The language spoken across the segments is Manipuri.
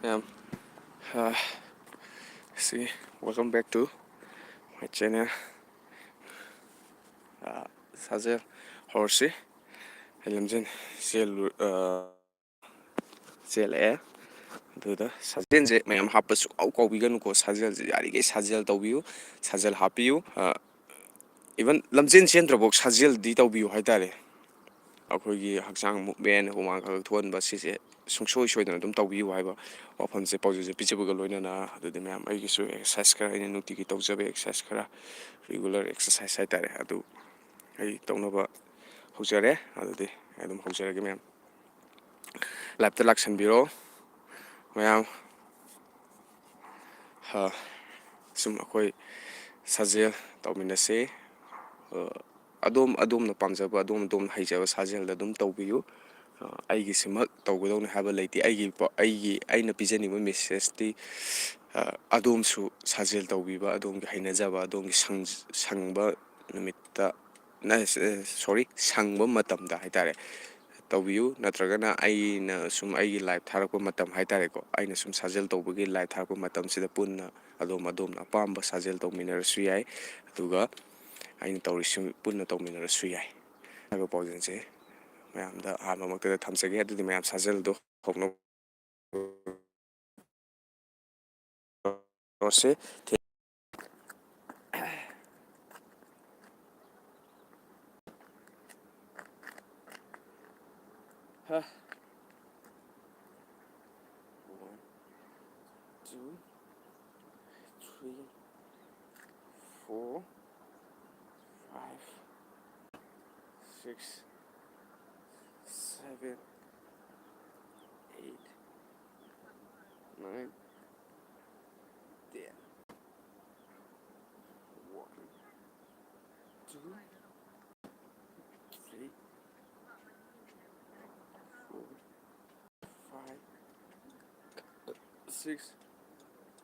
Um, uh, see, welcome back to my channel. Sazel Horsi. Lamjin Zell Air. ꯑꯗꯨꯗ ꯁꯥꯖꯦꯜꯁꯦ ꯃꯌꯥꯝ ꯍꯥꯞꯄ ꯁꯨꯛꯀꯥꯎ ꯀꯥꯎꯕꯤꯒꯅꯨꯀꯣ ꯁꯥꯖꯦꯜꯁꯦ ꯌꯥꯔꯤꯈꯩ ꯁꯥꯖꯦꯜ ꯇꯧꯕꯤꯌꯨ ꯁꯥꯖꯦꯜ ꯍꯥꯞꯄꯤꯌꯨ ꯏꯚꯟ ꯂꯝꯖꯦꯟ ꯆꯦꯟꯗ꯭ꯔꯐꯥꯎ ꯁꯥꯖꯦꯜꯗꯤ ꯇꯧꯕꯤꯌꯨ ꯍꯥꯏꯇꯥꯔꯦ ꯑꯩꯈꯣꯏꯒꯤ ꯍꯛꯆꯥꯡ ꯃꯨꯞꯃꯦꯟ ꯍꯨꯃꯥꯡ ꯈꯛ ꯊꯣꯛꯍꯟꯕ ꯁꯤꯁꯦ ꯁꯨꯡꯁꯣꯏ ꯁꯣꯏꯗꯅ ꯑꯗꯨꯝ ꯇꯧꯕꯤꯌꯨ ꯍꯥꯏꯕ ꯋꯥꯐꯝꯁꯦ ꯄꯥꯎꯖꯦꯜꯁꯦ ꯄꯤꯖꯕꯒ ꯂꯣꯏꯅꯅ ꯑꯗꯨꯗꯤ ꯃꯌꯥꯝ ꯑꯩꯒꯤꯁꯨ ꯑꯦꯛꯁꯔꯁꯥꯏꯁ ꯈꯔ ꯑꯩꯅ ꯅꯨꯡꯇꯤꯒꯤ ꯇꯧꯖꯕ ꯑꯦꯛꯁꯔꯁꯥꯏꯁ ꯈꯔ ꯔꯤꯒꯨꯂꯔ ꯑꯦꯛꯁꯔꯁꯥꯏꯁ ꯍꯥꯏꯇꯥꯔꯦ ꯑꯗꯨ ꯑꯩ ꯇꯧꯅꯕ ꯍꯧꯖꯔꯦ ꯑꯗꯨꯗꯤ ꯑꯩ ꯑꯗꯨꯝ ꯍꯧꯖꯔꯒꯦ ꯃꯌꯥꯝ ꯂꯥꯏꯞꯇ ꯂꯥꯛꯁꯟꯕꯤꯔꯣ ꯃꯌꯥꯝ ꯁꯨꯝ ꯑꯩꯈꯣꯏ ꯁꯥꯖꯦꯜ ꯇꯧꯃꯤꯟꯅꯁꯤ ꯑꯗꯣꯝꯅ ꯄꯥꯝꯖꯕ ꯑꯗꯣꯝꯅ ꯍꯩꯖꯕ ꯁꯥꯖꯦꯜꯗ ꯑꯗꯨꯝ ꯇꯧꯕꯤꯌꯨ ꯑꯩꯒꯤꯁꯤꯃꯛ ꯇꯧꯒꯗꯧꯅꯤ ꯍꯥꯏꯕ ꯂꯩꯇꯦ ꯑꯩꯅ ꯄꯤꯖꯅꯤꯡꯕ ꯃꯦꯁꯦꯖꯇꯤ ꯑꯗꯣꯝꯁꯨ ꯁꯥꯖꯦꯜ ꯇꯧꯕꯤꯕ ꯑꯗꯣꯝꯒꯤ ꯍꯩꯅꯖꯕ ꯑꯗꯣꯝꯒꯤ ꯁꯪꯕ ꯅꯨꯃꯤꯠꯇ ꯁꯪꯕ ꯃꯇꯝꯗ ꯍꯥꯏꯇꯥꯔꯦ ꯇꯧꯕꯤꯌꯨ ꯅꯠꯇ꯭ꯔꯒꯅ ꯑꯩꯅ ꯁꯨꯝ ꯑꯩꯒꯤ ꯂꯥꯏꯐ ꯊꯥꯔꯛꯄ ꯃꯇꯝ ꯍꯥꯏꯇꯥꯔꯦꯀꯣ ꯑꯩꯅ ꯁꯨꯝ ꯁꯥꯖꯦꯜ ꯇꯧꯕꯒꯤ ꯂꯥꯏꯐ ꯊꯥꯔꯛꯄ ꯃꯇꯝꯁꯤꯗ ꯄꯨꯟꯅ ꯑꯗꯣꯝꯅ ꯑꯄꯥꯝꯕ ꯁꯥꯖꯦꯜ ꯇꯧꯃꯤꯟꯅꯔꯁꯨ ꯌꯥꯏ ꯑꯗꯨꯒ ꯑꯩꯅ ꯇꯧꯔꯤꯁꯤ ꯄꯨꯟꯅ ꯇꯧꯃꯤꯟꯅꯔꯁꯨ ꯌꯥꯏ ꯍꯥꯏꯕ ꯄꯥꯎꯖꯦꯜꯁꯦ ꯃꯌꯥꯝꯗ ꯑꯍꯥꯟꯕꯃꯛꯇꯗ ꯊꯝꯖꯒꯦ ꯑꯗꯨꯗꯤ ꯃꯌꯥꯝ ꯁꯥꯖꯦꯜꯗꯣ ꯍꯧꯅꯕ ꯇꯧꯔꯁꯤ One, two, three, four, five, six, seven, eight, nine, 10. One, two, three, four, five, six, seven,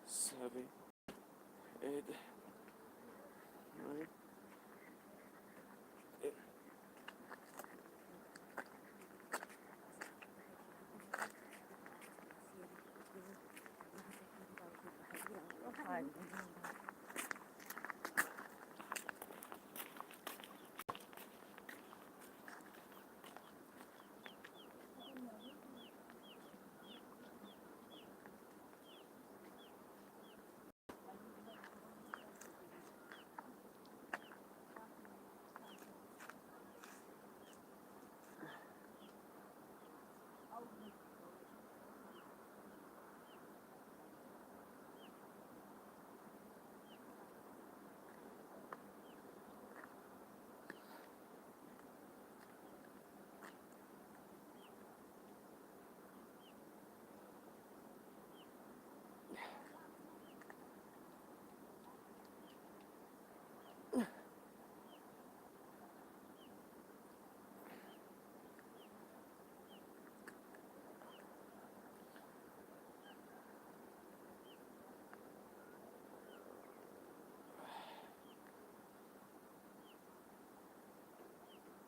eight,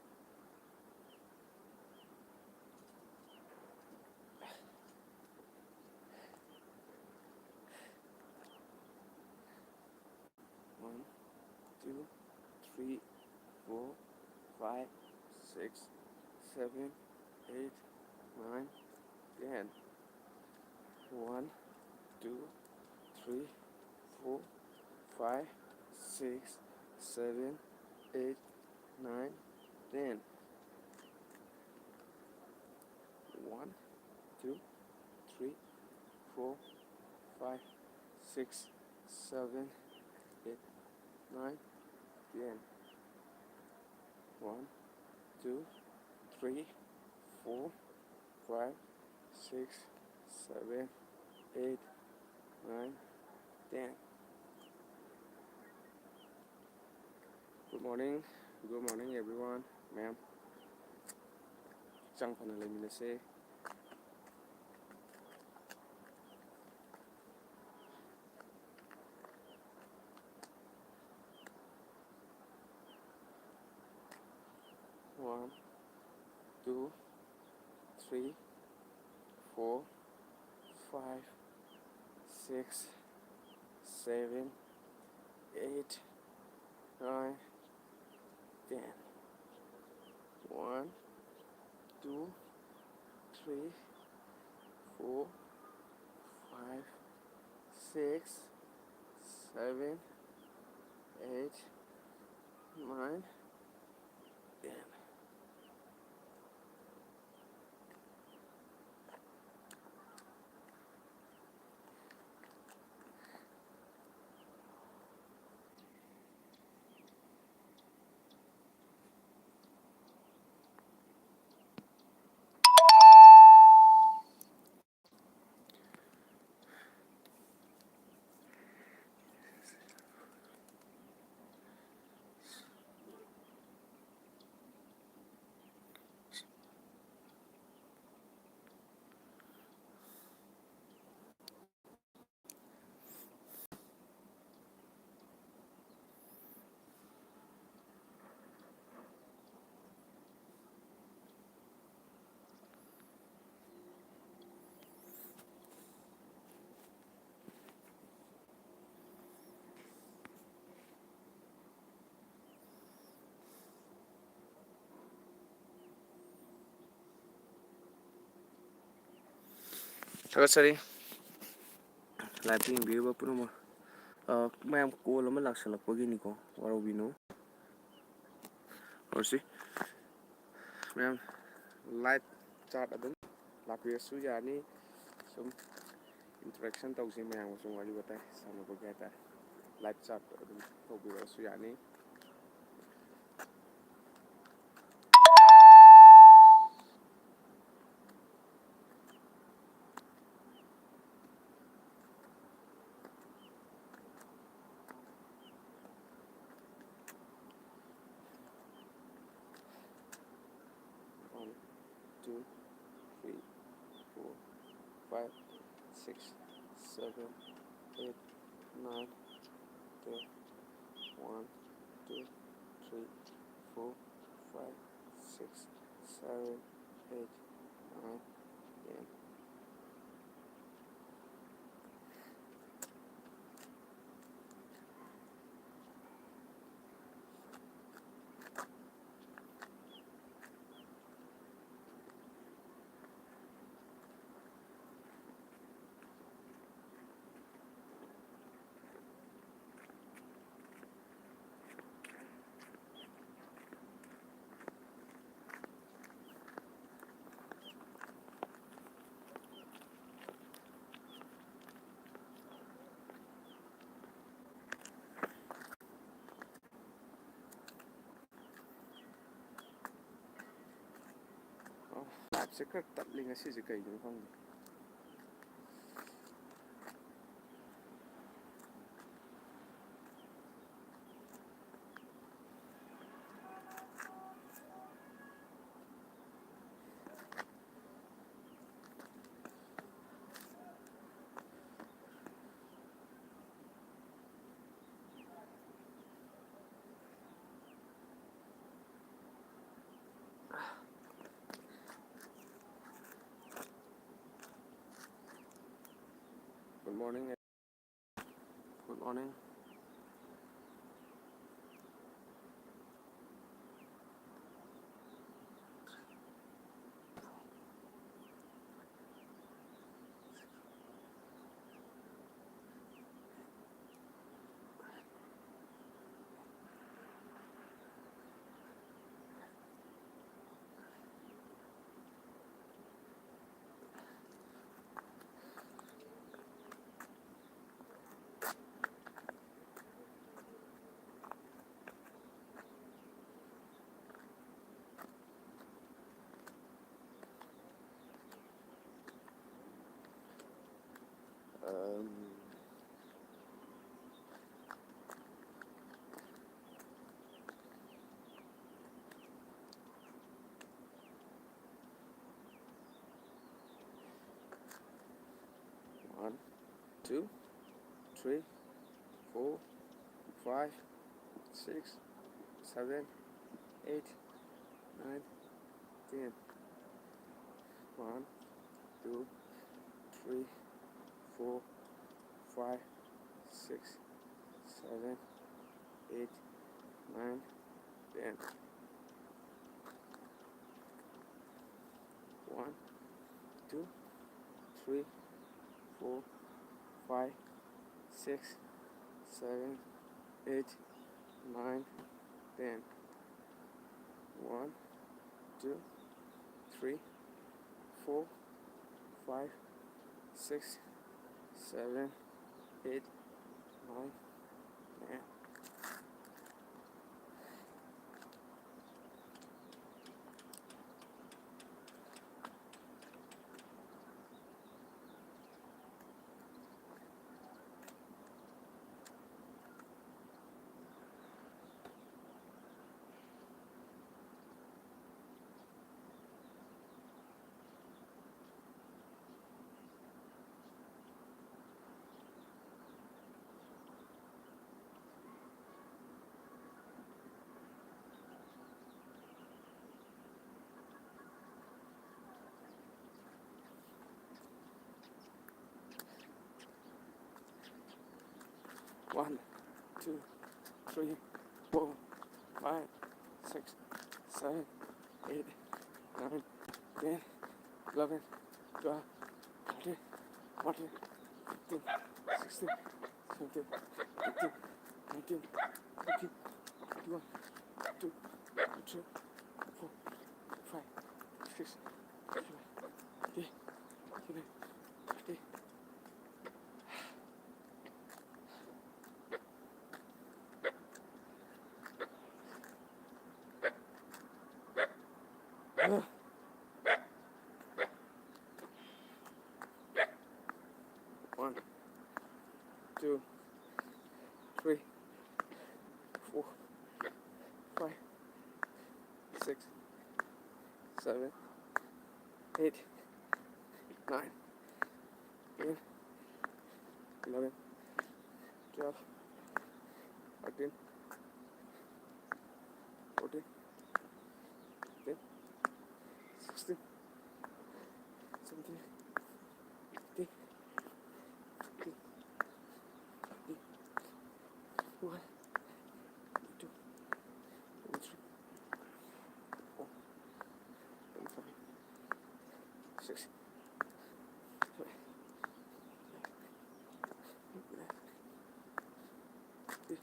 nine, 10. One, two, three, four, five, six, seven, eight, nine, 10. One, two, three, four, five, six, seven, eight, nine, 10. One, two, three, four, five, six, seven, eight, nine, 10. One, two, three, four, five, six, seven, eight, nine, 10. Good morning everyone, ma'am. Hꯛꯆꯥꯡ ꯐꯅ ꯂꯩꯃꯤꯟꯅꯁꯦ. One, two, three, four, five, 6, 7, 8, 9, 10. 1, 2, 3, 4, 5, 6, 7, 8, 9, 10. ꯊꯥꯒꯠꯆꯔꯤ ꯂꯥꯏꯚ ꯌꯦꯡꯕꯤꯔꯤꯕ ꯄꯨꯝꯅꯃꯛ ꯃꯌꯥꯝ ꯀꯣꯜ ꯑꯃ ꯂꯥꯛꯁꯜꯂꯛꯄꯒꯤꯅꯤꯀꯣ ꯋꯥꯔꯧꯕꯤꯅꯨ ꯍꯧꯔꯁꯤ ꯃꯌꯥꯝ ꯂꯥꯏꯚ ꯆꯥꯠ ꯑꯗꯨꯝ ꯂꯥꯛꯄꯤꯔꯁꯨ ꯌꯥꯅꯤ ꯁꯨꯝ ꯏꯟꯇꯔꯦꯛꯁꯟ ꯇꯧꯁꯤ ꯃꯌꯥꯝꯒ ꯁꯨꯝ ꯋꯥꯔꯤ ꯋꯥꯇꯥꯏ ꯁꯥꯟꯅꯕꯒꯤ ꯍꯥꯏꯇꯥꯔꯦ ꯂꯥꯏꯚ ꯆꯥꯠ ꯑꯗꯨꯝ ꯇꯧꯕꯤꯔꯛꯑꯁꯨ ꯌꯥꯅꯤ One, 2, 3, 4, 5, 6, 7, 8, 9, 10. 1, 2, 3, 4, 5, 6, 7, 8, 9, 10. ꯂꯥꯏꯞꯁꯦ ꯈꯔ ꯇꯠꯂꯤ ꯉꯁꯤꯁꯦ ꯀꯩꯒꯤꯅꯣ ꯈꯪꯗꯦ Good morning. Good morning. Um, One, 2, 3, 4, 5, 6, 7, 8, 9, 10. 1, 2, 3, 4, 5, 6, 7, 8, 9, 10. 1, 2, 3, 4, 5, 6, 7, 8, 9, 10. 1, 2, 3, 4, 5, 6, 7, 8, 9, 10. 1, 2, 3, 4, 5, 6, 7, 8, 9, 10, 11, 12, 13, 14, 15, 16, 17, 18, 19, 20, 21, 22, 23, 24, 25, 26, 27, 28, 29, 30. One, two, three, 4, 5, 6, 7, 8, 9, 10, 11, 12, 13, 14, 15, 16, 17, 18, 19, 20, 21, 22, 23, 24, 25, 26, 27, 28, 29, 30.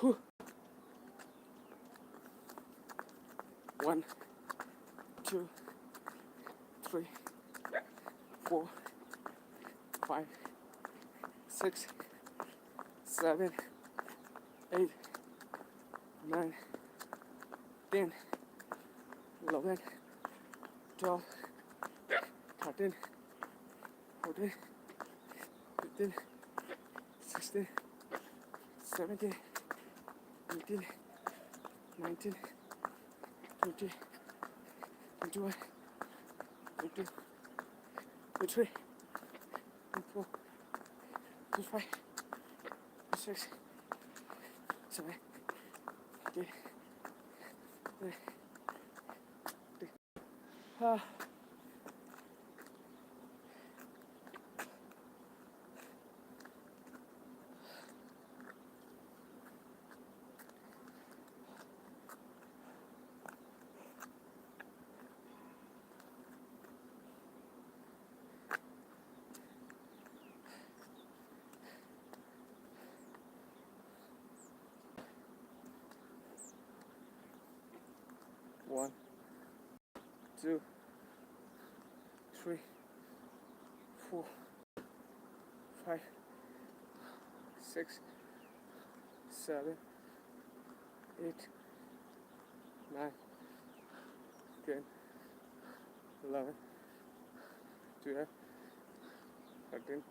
Whew. 1, 2, 3, 4, 5, 6, 7, 8, 9, 10, 11, 12, 13, 14, 15, 16, 17, 18, 19, 20, 21, 22, 23, 24, 25, 26, 27, 28, 29. 1, 2, 3, 4, 5, 6, 7, 8, 9, 10, 11, 12, 13,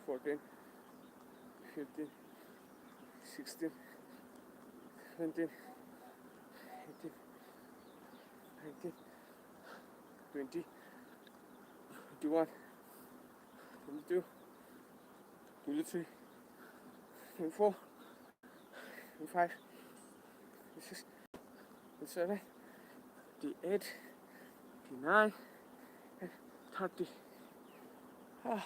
14, 15, 16, 17, 18, 19, 20, 21, 22, 23, 24, 25, 26, 27, 28, 29, 30. Ah.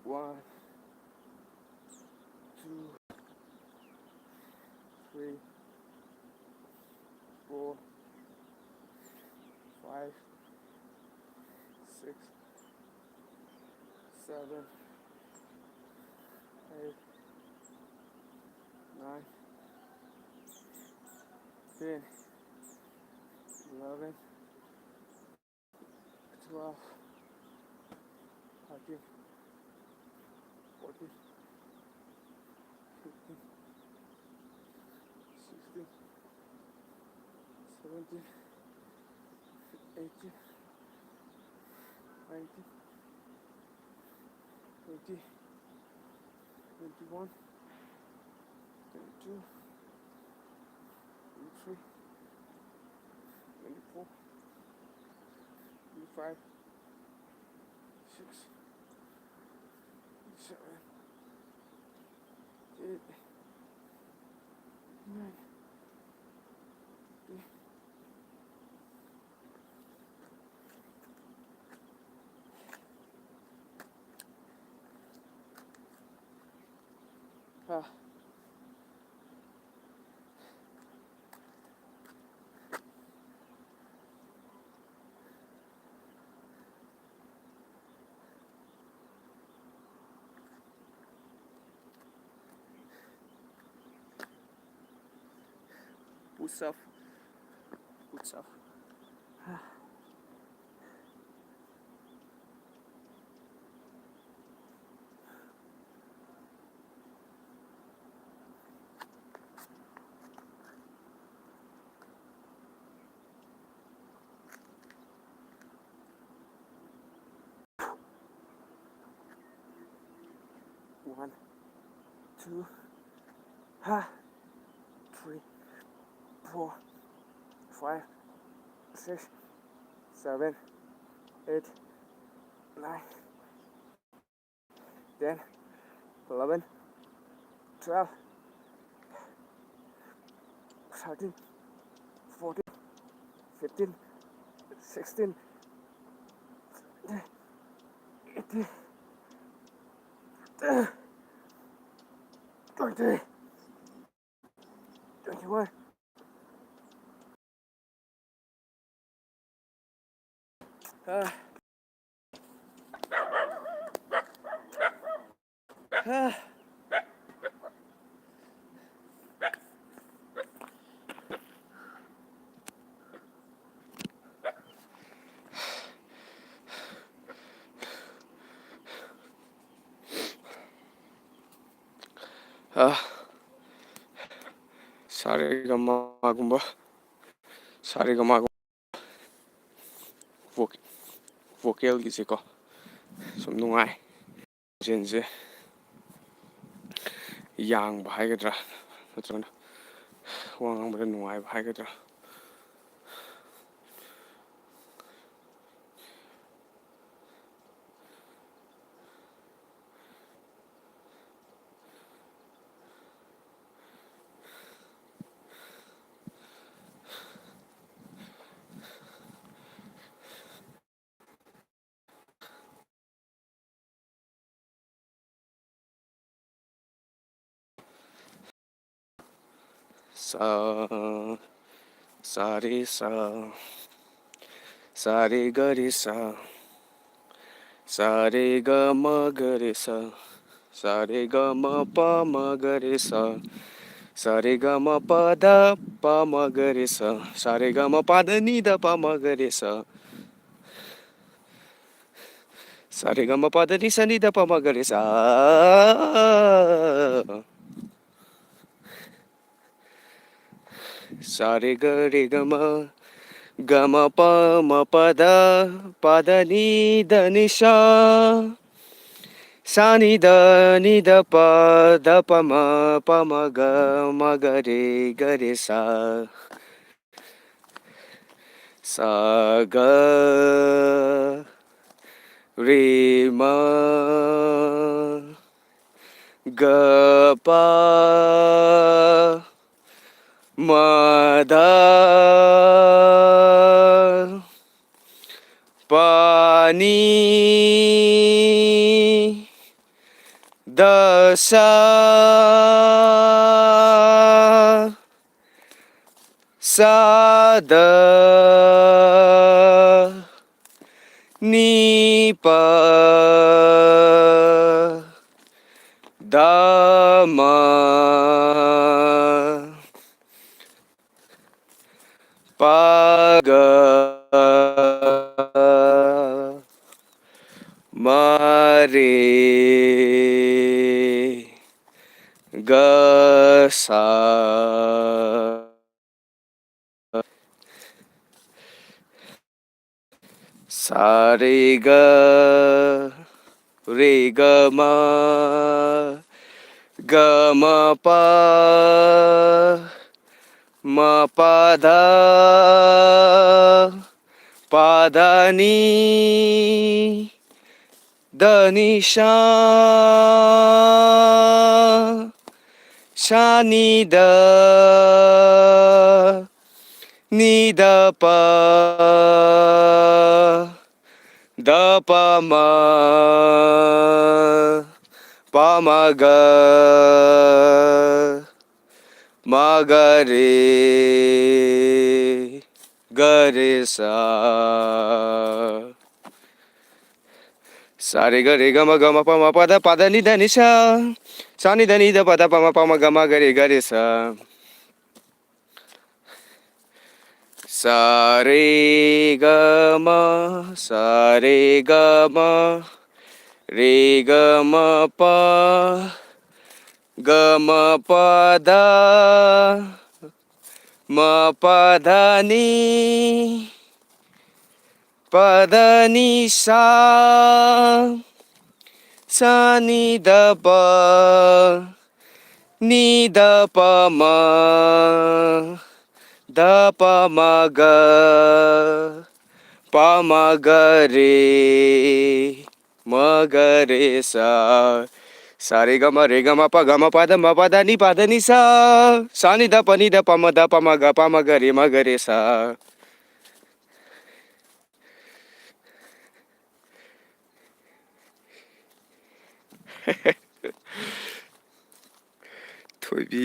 One, two, three, four, five, six, seven, eight, nine, 10, 11, 12, 13, 14, 15, 16, 17, 18, 19, 20, 21, 22, 23, 24, 25, 26, 27, 8, 9, 10. Ah. What's up? What's up? 1, 2, 3, 4, 5, 6, 7, 8, 9, 10, 11, 12, 13, 14, 15, 16, 18, 20, 21. Ah. Ah. Ah. Saregamaagumba, saregamaagumba, vocalꯒꯤꯁꯦꯀꯣ ꯁꯨꯝ ꯅꯨꯡꯉꯥꯏ ꯖꯦꯟꯁꯦ ꯌꯥꯡꯕ ꯍꯥꯏꯒꯗ꯭ꯔꯥ ꯅꯠꯇ꯭ꯔꯒꯅ ꯋꯥ ꯉꯥꯡꯕꯗ ꯅꯨꯡꯉꯥꯏꯕ ꯍꯥꯏꯒꯗ꯭ꯔꯥ sa sa re sa sa re ga re sa sa re ga ma ga re sa, sa re ga ma pa ma ga re sa, sa re ga ma pa da pa ma ga re sa, sa re ga ma pa da ni da pa ma ga re sa, sa re ga ma pa da ni sa ni da pa ma ga re sa. Sa re ga ma, ga ma pa da ni sa, sa ni da pa ma ga re sa. Sa ga re ma ga pa ma da pa ni da sa, sa da ni pa da ma pa ga ma re ga sa. Sa re ga ma pa da ni sha, sha ni da pa ma ga re sa. Sa re ga ma pa da ni sa ni da pa ma ga re sa. Sa re ga ma pa da ni sa, sa ni da pa ma ga re sa. Sa re ga ma pa da ni sa ni da pa ma ga re sa. ꯊꯣꯏꯕꯤ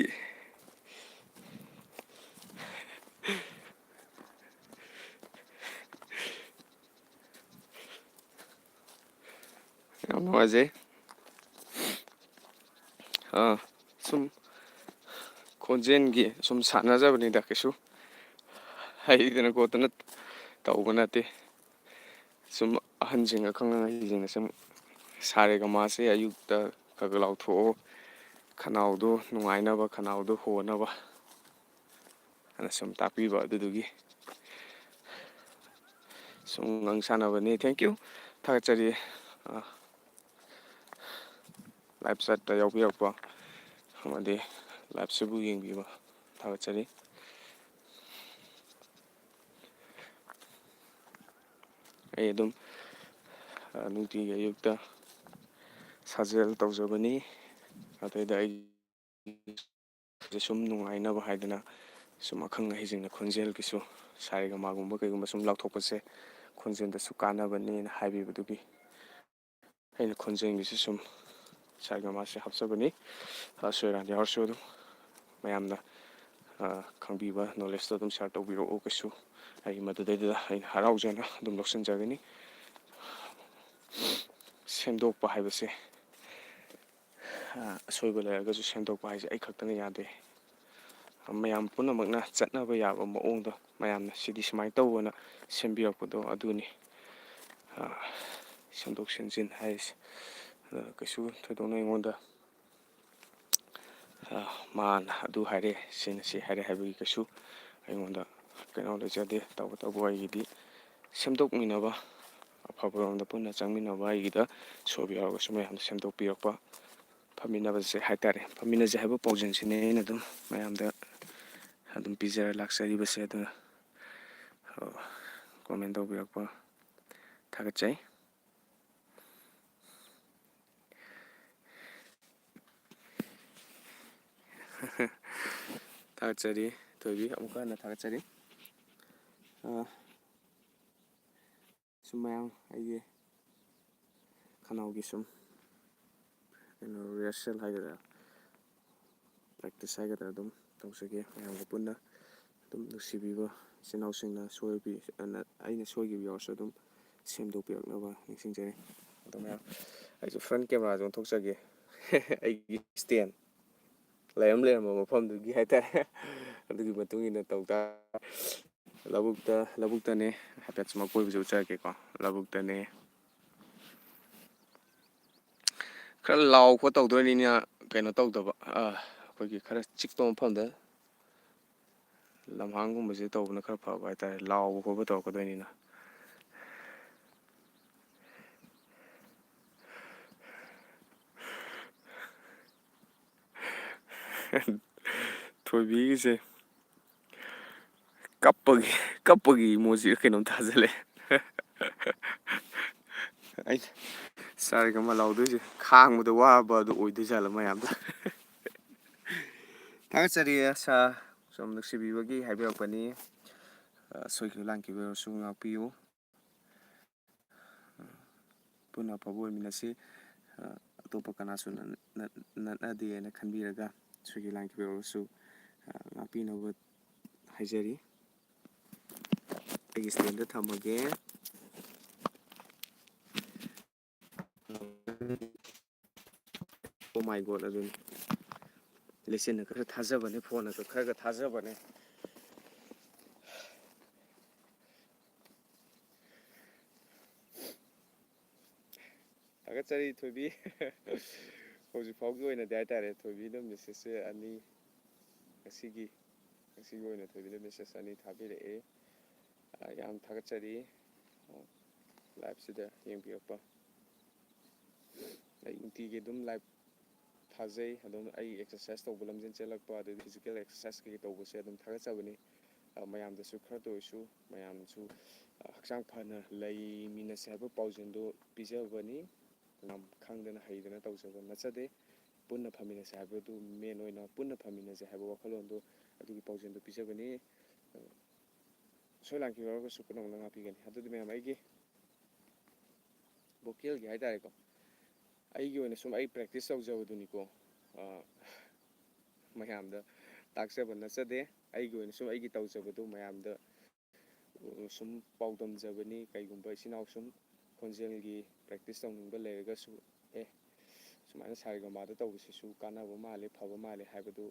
ꯌꯥꯝ ꯅꯨꯡꯉꯥꯏꯖꯩ. ꯁꯨꯝ ꯈꯣꯟꯖꯦꯜꯒꯤ ꯁꯨꯝ ꯁꯥꯟꯅꯖꯕꯅꯤꯗ, ꯀꯩꯁꯨ ꯍꯩꯗꯅ ꯈꯣꯠꯇꯅ ꯇꯧꯕ ꯅꯠꯇꯦ. ꯁꯨꯝ ꯑꯍꯟꯁꯤꯡ ꯑꯈꯪ ꯑꯍꯩꯁꯤꯡꯅ ꯁꯨꯝ ꯁꯥꯔꯦꯒꯃꯥꯁꯦ ꯑꯌꯨꯛꯇ ꯈꯔ ꯂꯥꯎꯊꯣꯛꯑꯣ, ꯈꯅꯥꯎꯗꯣ ꯅꯨꯡꯉꯥꯏꯅꯕ, ꯈꯅꯥꯎꯗꯣ ꯍꯣꯅꯕ ꯑꯅ ꯁꯨꯝ ꯇꯥꯛꯄꯤꯕ, ꯑꯗꯨꯗꯨꯒꯤ ꯁꯨꯝ ꯉꯪ ꯁꯥꯟꯅꯕꯅꯤ. ꯊꯦꯡꯀ꯭ꯌꯨ, ꯊꯥꯒꯠꯆꯔꯤ. ꯂꯥꯏꯞ ꯆꯠꯇ ꯌꯥꯎꯕꯤꯔꯛꯄ ꯑꯃꯗꯤ ꯂꯥꯏꯞꯁꯤꯕꯨ ꯌꯦꯡꯕꯤꯕ ꯊꯥꯒꯠꯆꯔꯤ. ꯑꯩ ꯑꯗꯨꯝ ꯅꯨꯡꯇꯤꯒꯤ ꯑꯌꯨꯛꯇ ꯁꯥꯖꯦꯜ ꯇꯧꯖꯕꯅꯤ. ꯑꯗꯩꯗ ꯑꯩ ꯁꯨꯝ ꯅꯨꯡꯉꯥꯏꯅꯕ ꯍꯥꯏꯗꯅ ꯁꯨꯝ ꯑꯈꯪ ꯑꯍꯩꯁꯤꯡꯅ ꯈꯣꯟꯖꯦꯜꯒꯤꯁꯨ ꯁꯥꯔꯦꯒꯃꯥꯒꯨꯝꯕ ꯀꯩꯒꯨꯝꯕ ꯁꯨꯝ ꯂꯥꯎꯊꯣꯛꯄꯁꯦ ꯈꯣꯟꯖꯦꯜꯗꯁꯨ ꯀꯥꯟꯅꯕꯅꯦꯅ ꯍꯥꯏꯕꯤꯕꯗꯨꯒꯤ ꯑꯩꯅ ꯈꯣꯟꯖꯦꯜꯒꯤꯁꯨ ꯁꯨꯝ ꯁꯥꯔꯦꯒꯃꯥꯁꯦ ꯍꯥꯞꯆꯕꯅꯤ. ꯁꯣꯏꯔꯥꯟ ꯌꯥꯎꯔꯁꯨ ꯑꯗꯨꯝ ꯃꯌꯥꯝꯅ ꯈꯪꯕꯤꯕ ꯅꯣꯂꯦꯖꯇꯣ ꯑꯗꯨꯝ ꯁꯤꯌꯥꯔ ꯇꯧꯕꯤꯔꯛꯑꯣ. ꯀꯩꯁꯨ ꯑꯩ ꯃꯗꯨꯗꯩꯗꯨꯗ ꯑꯩꯅ ꯍꯔꯥꯎꯖꯅ ꯑꯗꯨꯝ ꯂꯧꯁꯤꯟꯖꯒꯅꯤ. ꯁꯦꯝꯗꯣꯛꯄ ꯍꯥꯏꯕꯁꯦ ꯑꯁꯣꯏꯕ ꯂꯩꯔꯒꯁꯨ ꯁꯦꯝꯗꯣꯛꯄ ꯍꯥꯏꯁꯦ ꯑꯩ ꯈꯛꯇꯅ ꯌꯥꯗꯦ. ꯃꯌꯥꯝ ꯄꯨꯝꯅꯃꯛꯅ ꯆꯠꯅꯕ ꯌꯥꯕ ꯃꯑꯣꯡꯗ ꯃꯌꯥꯝꯅ ꯁꯤꯗꯤ ꯁꯨꯃꯥꯏꯅ ꯇꯧꯕꯅ ꯁꯦꯝꯕꯤꯔꯛꯄꯗꯣ ꯑꯗꯨꯅꯤ ꯁꯦꯝꯗꯣꯛ ꯁꯦꯝꯖꯤꯟ ꯍꯥꯏꯔꯤꯁꯦ. ꯀꯩꯁꯨ ꯊꯣꯏꯗꯣꯛꯅ ꯑꯩꯉꯣꯟꯗ ꯃꯥꯅ ꯑꯗꯨ ꯍꯥꯏꯔꯦ ꯁꯤꯅ ꯁꯤ ꯍꯥꯏꯔꯦ ꯍꯥꯏꯕꯒꯤ ꯀꯩꯁꯨ ꯑꯩꯉꯣꯟꯗ ꯀꯩꯅꯣ ꯂꯩꯖꯗꯦ. ꯇꯧꯕꯇꯕꯨ ꯑꯩꯒꯤꯗꯤ ꯁꯦꯝꯗꯣꯛꯃꯤꯟꯅꯕ, ꯑꯐꯕꯔꯣꯝꯗ ꯄꯨꯟꯅ ꯆꯪꯃꯤꯟꯅꯕ, ꯑꯩꯒꯤꯗ ꯁꯣꯏꯕ ꯌꯥꯎꯔꯒꯁꯨ ꯃꯌꯥꯝꯅ ꯁꯦꯝꯗꯣꯛꯄꯤꯔꯛꯄ, ꯐꯝꯃꯤꯟꯅꯕꯁꯦ ꯍꯥꯏꯇꯥꯔꯦ. ꯐꯝꯃꯤꯟꯅꯁꯦ ꯍꯥꯏꯕ ꯄꯥꯎꯖꯦꯜꯁꯤꯅꯤ ꯑꯩꯅ ꯑꯗꯨꯝ ꯃꯌꯥꯝꯗ ꯑꯗꯨꯝ ꯄꯤꯖꯔ ꯂꯥꯛꯆꯔꯤꯕꯁꯦ. ꯑꯗꯨꯅ ꯀꯣꯃꯦꯟ ꯇꯧꯕꯤꯔꯛꯄ ꯊꯥꯒꯠꯆꯩ. ꯊꯥꯒꯠꯆꯔꯤ ꯊꯣꯏꯕꯤ, ꯑꯃꯨꯛꯀ ꯍꯟꯅ ꯊꯥꯒꯠꯆꯔꯤ. ꯁꯨꯝ ꯃꯌꯥꯝ ꯑꯩꯒꯤ ꯈꯅꯥꯎꯒꯤ ꯁꯨꯝ ꯀꯩꯅꯣ ꯔꯤꯍꯔꯁꯦꯜ ꯍꯥꯏꯒꯗ꯭ꯔꯥ, ꯄ꯭ꯔꯦꯛꯇꯤꯁ ꯍꯥꯏꯒꯗ꯭ꯔꯥ ꯑꯗꯨꯝ ꯇꯧꯖꯒꯦ. ꯃꯌꯥꯝꯒ ꯄꯨꯟꯅ ꯑꯗꯨꯝ ꯅꯨꯡꯁꯤꯕꯤꯕ ꯏꯆꯤꯜ ꯏꯅꯥꯎꯁꯤꯡꯅ ꯑꯩꯅ ꯁꯣꯏꯈꯤꯕ ꯌꯥꯎꯔꯁꯨ ꯑꯗꯨꯝ ꯁꯦꯝꯗꯣꯛꯄꯤꯔꯛꯅꯕ ꯅꯤꯡꯁꯤꯡꯖꯔꯤ. ꯑꯗꯨ ꯃꯌꯥꯝ ꯑꯩꯁꯨ ꯐ꯭ꯔꯟ ꯀꯦꯃꯦꯔꯥꯁꯨ ꯑꯣꯟꯊꯣꯛꯆꯒꯦ. ꯑꯩꯒꯤ ꯏꯁꯇꯦꯟ ꯂꯩꯔꯝꯕ ꯃꯐꯝꯗꯨꯒꯤ ꯍꯥꯏꯇꯥꯔꯦ. ꯑꯗꯨꯒꯤ ꯃꯇꯨꯡ ꯏꯟꯅ ꯇꯧ ꯇꯥꯔꯦ. ꯂꯧꯕꯨꯛꯇꯅꯦ ꯍꯥꯏꯐꯦꯠ ꯁꯨꯝ ꯑꯀꯣꯏꯕꯁꯨ ꯎꯠꯆꯔꯛꯀꯦꯀꯣ. ꯂꯧꯕꯨꯛꯇꯅꯦ, ꯈꯔ ꯂꯥꯎ ꯈꯣꯠ ꯇꯧꯗꯣꯏꯅꯤꯅ ꯀꯩꯅꯣ ꯇꯧꯗꯕ, ꯑꯩꯈꯣꯏꯒꯤ ꯈꯔ ꯆꯤꯛꯄ ꯃꯐꯝꯗ ꯂꯝꯍꯥꯡꯒꯨꯝꯕꯁꯦ ꯇꯧꯕꯅ ꯈꯔ ꯐꯕ ꯍꯥꯏꯇꯥꯔꯦ, ꯂꯥꯎꯕ ꯈꯣꯠꯄ ꯇꯧꯔꯛꯀꯗꯣꯏꯅꯤꯅ. ꯊꯣꯏꯕꯤꯒꯤꯁꯦ ꯀꯞꯄꯒꯤ ꯏꯃꯣꯖꯤ ꯀꯩꯅꯣꯝ ꯊꯥꯖꯤꯜꯂꯦ. ꯑꯩꯅ ꯁꯥꯔꯦꯒꯃꯥ ꯂꯥꯎꯗꯣꯏꯁꯦ ꯈꯥꯡꯕꯗ ꯋꯥꯕ ꯑꯗꯨ ꯑꯣꯏꯗꯣꯏꯖꯥꯠꯂ ꯃꯌꯥꯝꯗ. ꯊꯥꯒꯠꯆꯔꯤ. ꯁꯣꯝ ꯅꯨꯡꯁꯤꯕꯤꯕꯒꯤ ꯍꯥꯏꯕꯤꯔꯛꯄꯅꯤ. ꯁꯣꯏꯈꯤꯕ ꯂꯥꯟꯈꯤꯕ ꯑꯣꯏꯔꯁꯨ ꯉꯥꯛꯄꯤꯌꯨ. ꯄꯨꯟꯅ ꯑꯐꯕ ꯑꯣꯏꯃꯤꯟꯅꯁꯤ. ꯑꯇꯣꯞꯄ ꯀꯅꯥꯁꯨ ꯅꯠꯅꯗꯦꯅ ꯈꯟꯕꯤꯔꯒ ꯁꯣꯏꯈꯤꯕ ꯂꯥꯟꯈꯤꯕ ꯑꯣꯏꯔꯁꯨ ꯉꯥꯛꯄꯤꯅꯕ ꯍꯥꯏꯖꯔꯤ. ꯑꯩꯒꯤ ꯏꯁꯇꯦꯟꯗ ꯊꯝꯃꯒꯦ. ꯑꯣ ꯃꯥꯏ ꯒꯣꯠ, ꯑꯗꯨꯅꯤ ꯂꯩꯆꯤꯟꯅ ꯈꯔ ꯊꯥꯖꯕꯅꯦ, ꯐꯣꯟꯅ ꯈꯔꯒ ꯊꯥꯖꯕꯅꯦ. ꯊꯥꯒꯠꯆꯔꯤ ꯊꯣꯏꯕꯤ. ꯍꯧꯖꯤꯛ ꯐꯥꯎꯒꯤ ꯑꯣꯏꯅꯗꯤ ꯍꯥꯏꯇꯥꯔꯦ, ꯊꯣꯏꯕꯤꯅ ꯃꯦꯁꯦꯖꯁꯦ ꯉꯁꯤꯒꯤ ꯑꯣꯏꯅ ꯊꯣꯏꯕꯤꯅ ꯃꯦꯁꯦꯖ 2 ꯊꯥꯕꯤꯔꯛꯑꯦ. ꯌꯥꯝ ꯊꯥꯒꯠꯆꯔꯤ ꯂꯥꯏꯚꯁꯤꯗ ꯌꯦꯡꯕꯤꯔꯛꯄ. ꯑꯩ ꯅꯨꯡꯇꯤꯒꯤ ꯑꯗꯨꯝ ꯂꯥꯏꯚ ꯊꯥꯖꯩ. ꯑꯗꯨꯝ ꯑꯩ ꯑꯦꯛꯁꯔꯁꯥꯏꯁ ꯇꯧꯕ, ꯂꯝꯖꯦꯟ ꯆꯦꯜꯂꯛꯄ, ꯑꯗꯩ ꯐꯤꯖꯤꯀꯦꯜ ꯑꯦꯛꯁꯔꯁꯥꯏꯁ ꯀꯩꯀꯩ ꯇꯧꯕꯁꯦ ꯑꯗꯨꯝ ꯊꯥꯒꯠꯆꯕꯅꯤ. ꯃꯌꯥꯝꯗꯁꯨ ꯈꯔꯇ ꯑꯣꯏꯔꯁꯨ ꯃꯌꯥꯝꯁꯨ ꯍꯛꯆꯥꯡ ꯐꯅ ꯂꯩꯃꯤꯟꯅꯁꯦ ꯍꯥꯏꯕ ꯄꯥꯎꯖꯦꯜꯗꯨ ꯄꯤꯖꯕꯅꯤ. ꯈꯪꯗꯅ ꯍꯩꯗꯅ ꯇꯧꯖꯕ ꯅꯠꯆꯗꯦ. ꯄꯨꯟꯅ ꯐꯝꯃꯤꯟꯅꯁꯦ ꯍꯥꯏꯕꯗꯨ ꯃꯦꯟ ꯑꯣꯏꯅ ꯄꯨꯟꯅ ꯐꯝꯃꯤꯟꯅꯁꯦ ꯍꯥꯏꯕ ꯋꯥꯈꯜꯂꯣꯟꯗꯨ, ꯑꯗꯨꯒꯤ ꯄꯥꯎꯖꯦꯜꯗꯨ ꯄꯤꯖꯕꯅꯤ. ꯁꯣꯏ ꯂꯥꯟꯈꯤꯕ ꯌꯥꯎꯔꯒꯁꯨ ꯄꯨꯝꯅꯃꯛꯅ ꯉꯥꯛꯄꯤꯒꯅꯤ. ꯑꯗꯨꯗꯤ ꯃꯌꯥꯝ ꯑꯩꯒꯤ ꯚꯣꯀꯦꯜꯒꯤ ꯍꯥꯏꯇꯥꯔꯦꯀꯣ, ꯑꯩꯒꯤ ꯑꯣꯏꯅ ꯁꯨꯝ ꯑꯩ ꯄ꯭ꯔꯦꯛꯇꯤꯁ ꯇꯧꯖꯕꯗꯨꯅꯤꯀꯣ. ꯃꯌꯥꯝꯗ ꯇꯥꯛꯆꯕ ꯅꯠꯆꯗꯦ. ꯑꯩꯒꯤ ꯑꯣꯏꯅ ꯁꯨꯝ ꯑꯩꯒꯤ ꯇꯧꯖꯕꯗꯨ ꯃꯌꯥꯝꯗ ꯁꯨꯝ ꯄꯥꯎꯗꯝꯖꯕꯅꯤ. ꯀꯩꯒꯨꯝꯕ ꯏꯆꯤꯟ ꯏꯅꯥꯎ ꯁꯨꯝ ꯈꯣꯟꯖꯦꯜꯒꯤ ꯄ꯭ꯔꯦꯛꯇꯤꯁ ꯇꯧꯅꯤꯡꯕ ꯂꯩꯔꯒꯁꯨ ꯁꯨꯃꯥꯏꯅ ꯁꯥꯔꯦꯒꯃꯥꯗ ꯇꯧꯕꯁꯤꯁꯨ ꯀꯥꯟꯅꯕ ꯃꯥꯜꯂꯦ, ꯐꯕ ꯃꯥꯜꯂꯦ ꯍꯥꯏꯕꯗꯨ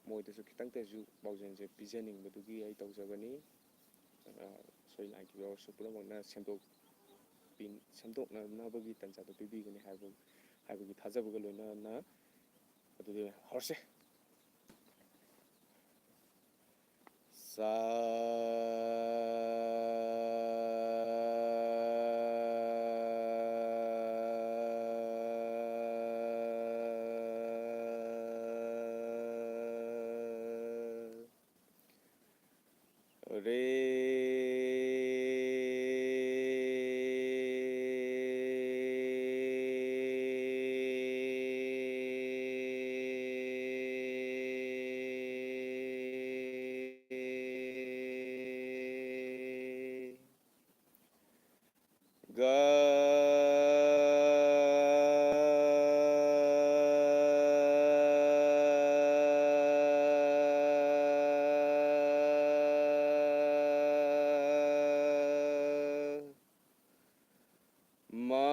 ꯃꯣꯏꯗꯁꯨ ꯈꯤꯇꯪꯇꯁꯨ ꯄꯥꯎꯖꯦꯜꯁꯦ ꯄꯤꯖꯅꯤꯡꯕꯗꯨꯒꯤ ꯑꯩ ꯇꯧꯖꯕꯅꯤ. ꯁꯣꯏ ꯂꯥꯟꯈꯤꯕ ꯌꯥꯎꯔꯁꯨ ꯄꯨꯝꯅꯃꯛꯅ ꯁꯦꯝꯗꯣꯛꯅꯅꯕꯒꯤ ꯇꯥꯟꯖꯥꯗꯨ ꯄꯤꯕꯤꯒꯅꯤ ꯍꯥꯏꯕꯒꯤ ꯊꯥꯖꯕꯒ ꯂꯣꯏꯅꯅ ꯑꯗꯨꯗꯤ ꯍꯧꯔꯁꯦ. ꯁꯥ रे गा मा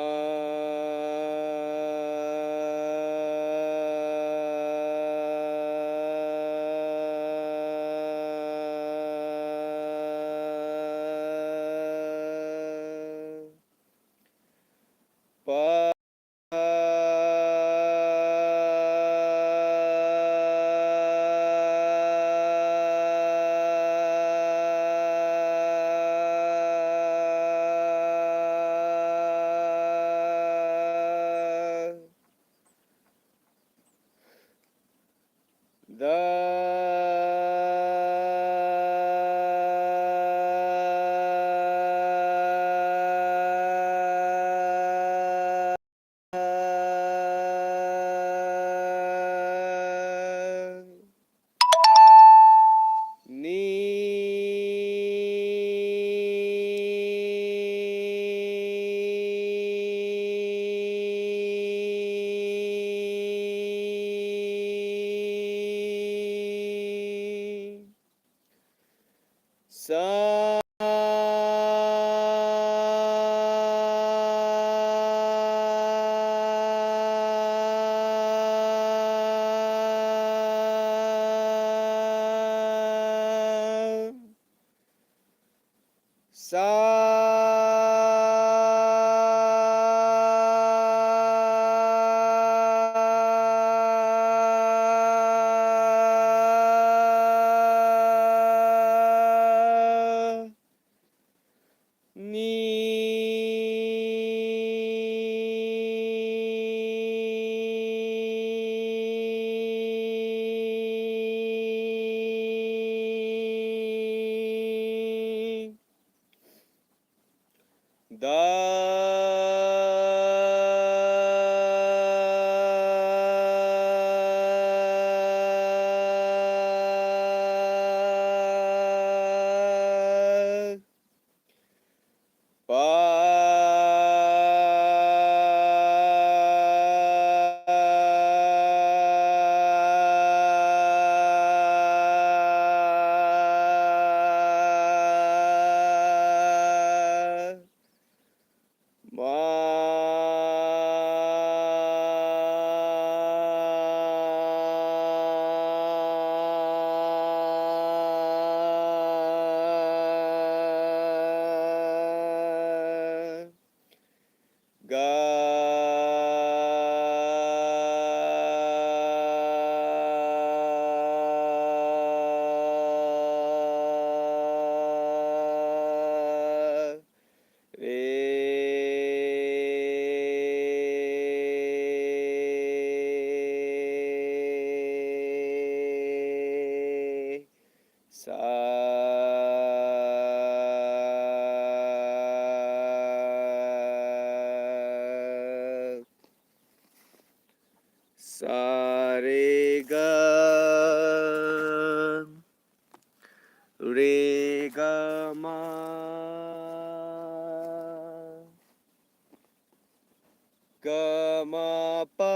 ma ga re sa sa re ga re ga ma ga ma pa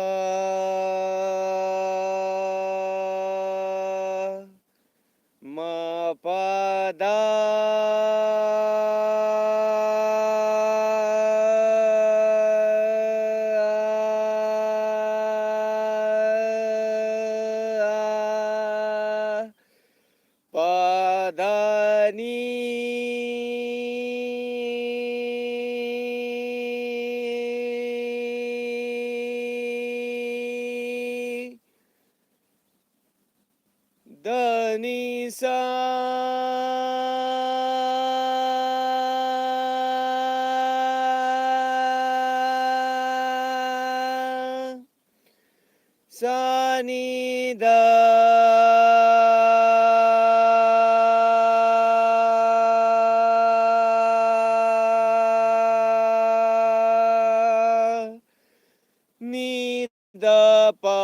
ma pa da pa da ni da ni sa sa ni da ni da pa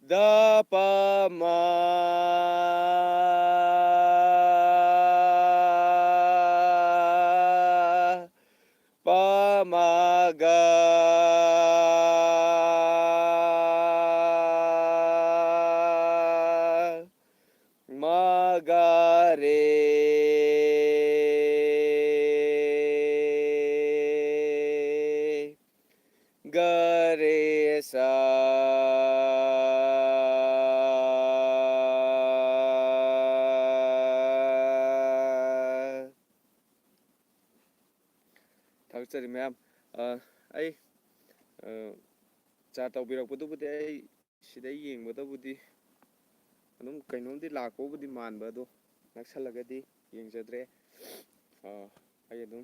da pa ma pa ma ga ma ga re ga re sa ꯊꯥꯒꯠꯆꯔꯤ ꯃꯌꯥꯝ ꯑꯩ ꯆꯥ ꯇꯧꯕꯤꯔꯛꯄꯗꯨꯕꯨꯗꯤ ꯑꯩ ꯁꯤꯗ ꯌꯦꯡꯕꯗꯕꯨꯗꯤ ꯑꯗꯨꯝ ꯀꯩꯅꯣꯝꯗꯤ ꯂꯥꯛꯄꯕꯨꯗꯤ ꯃꯥꯟꯕ ꯑꯗꯣ ꯅꯛꯁꯜꯂꯒꯗꯤ ꯌꯦꯡꯖꯗ꯭ꯔꯦ ꯑꯩ ꯑꯗꯨꯝ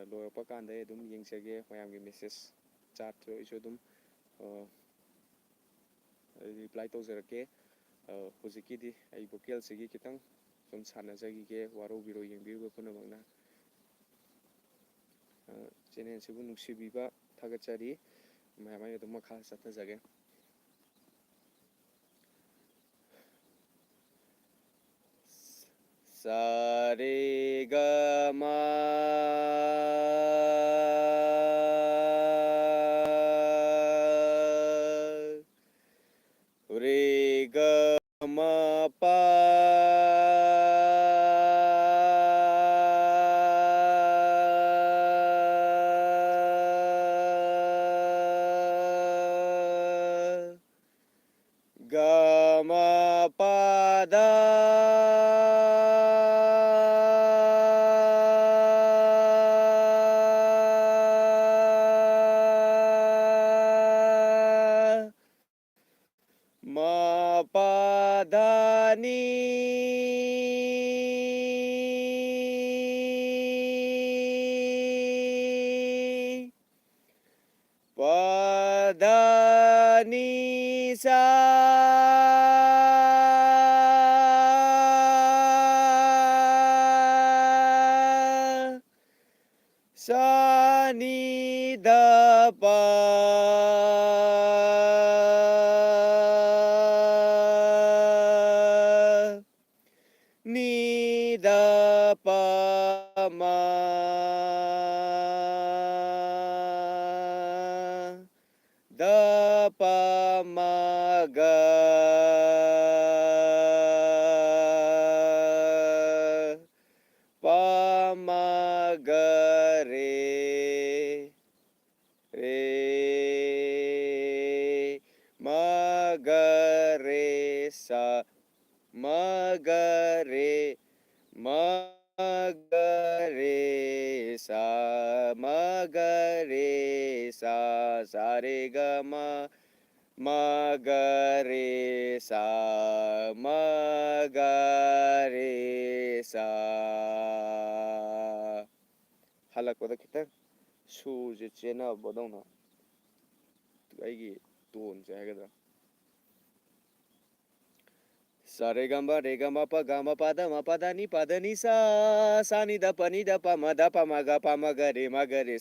ꯂꯣꯏꯔꯛꯄ ꯀꯥꯟꯗ ꯑꯩ ꯑꯗꯨꯝ ꯌꯦꯡꯖꯒꯦ ꯃꯌꯥꯝꯒꯤ ꯃꯦꯁꯦꯖ ꯆꯥꯠꯇꯨ ꯑꯩꯁꯨ ꯑꯗꯨꯝ ꯔꯤꯄ꯭ꯂꯥꯏ ꯇꯧꯖꯔꯛꯀꯦ ꯍꯧꯖꯤꯛꯀꯤꯗꯤ ꯑꯩ ꯚꯣꯀꯦꯜꯁꯤꯒꯤ ꯈꯤꯇꯪ ꯁꯨꯝ ꯁꯥꯟꯅꯖꯈꯤꯒꯦ ꯋꯥꯔꯧꯕꯤꯔꯣ ꯌꯦꯡꯕꯤꯔꯤꯕ ꯄꯨꯝꯅꯃꯛꯅ ꯆꯦꯅꯦꯜꯁꯤꯕꯨ ꯅꯨꯡꯁꯤꯕꯤꯕ ꯊꯥꯒꯠꯆꯔꯤ ꯃꯌꯥꯝ ꯑꯩ ꯑꯗꯨꯝ ꯃꯈꯥ ꯆꯠꯊꯖꯒꯦ sa re ga ma re ga ma pa ga ma pa da ma pa da ni pa da ni sa sa ni da pa ni da pa ma da pa ma ga pa ma ga re re ma ga re sa ma ga re ma ga re sa sa re ga ma ga re sa halakpada khitang ꯁꯨꯁꯦ ꯆꯦꯟꯅꯕꯗꯧꯅ ꯑꯩꯒꯤ ꯇꯣꯟꯁꯦ ꯍꯥꯏꯒꯗ꯭ꯔꯥ Saregamba regama pagama padama padani padani sani da pani da pamaga pamagare magare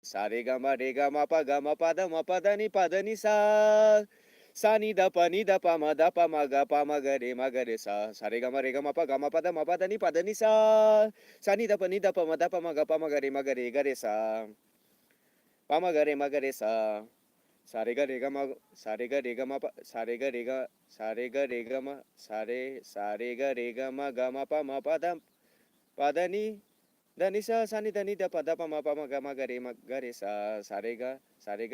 saregama regama pagama padama padani padani sani da pani da pamaga pamagare magare saregama regama pagama padama padani padani sani da pani da pamaga pamagare magare gare pamagare magare Sarega rega ma sarega rega ma sarega rega sarega rega ma ga ma pa ma pa da ni dani sani dani da pa da pa ma ga ma ga re sarega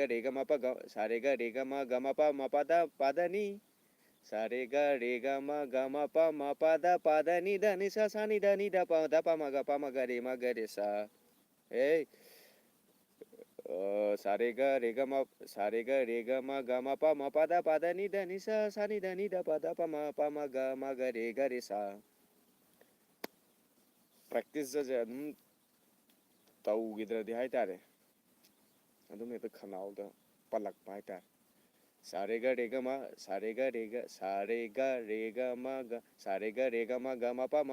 rega ma pa ga sarega rega ma ga ma pa ni sarega rega ma ga ma pa ni dani sani dani da pa ma ga re hey sarega ma ga ma pa ni da ni ni da ni da pa ma ga re practice se adum taugidradi haitare adum heta khanauda palakpa haitare sarega rega ma ga ma pa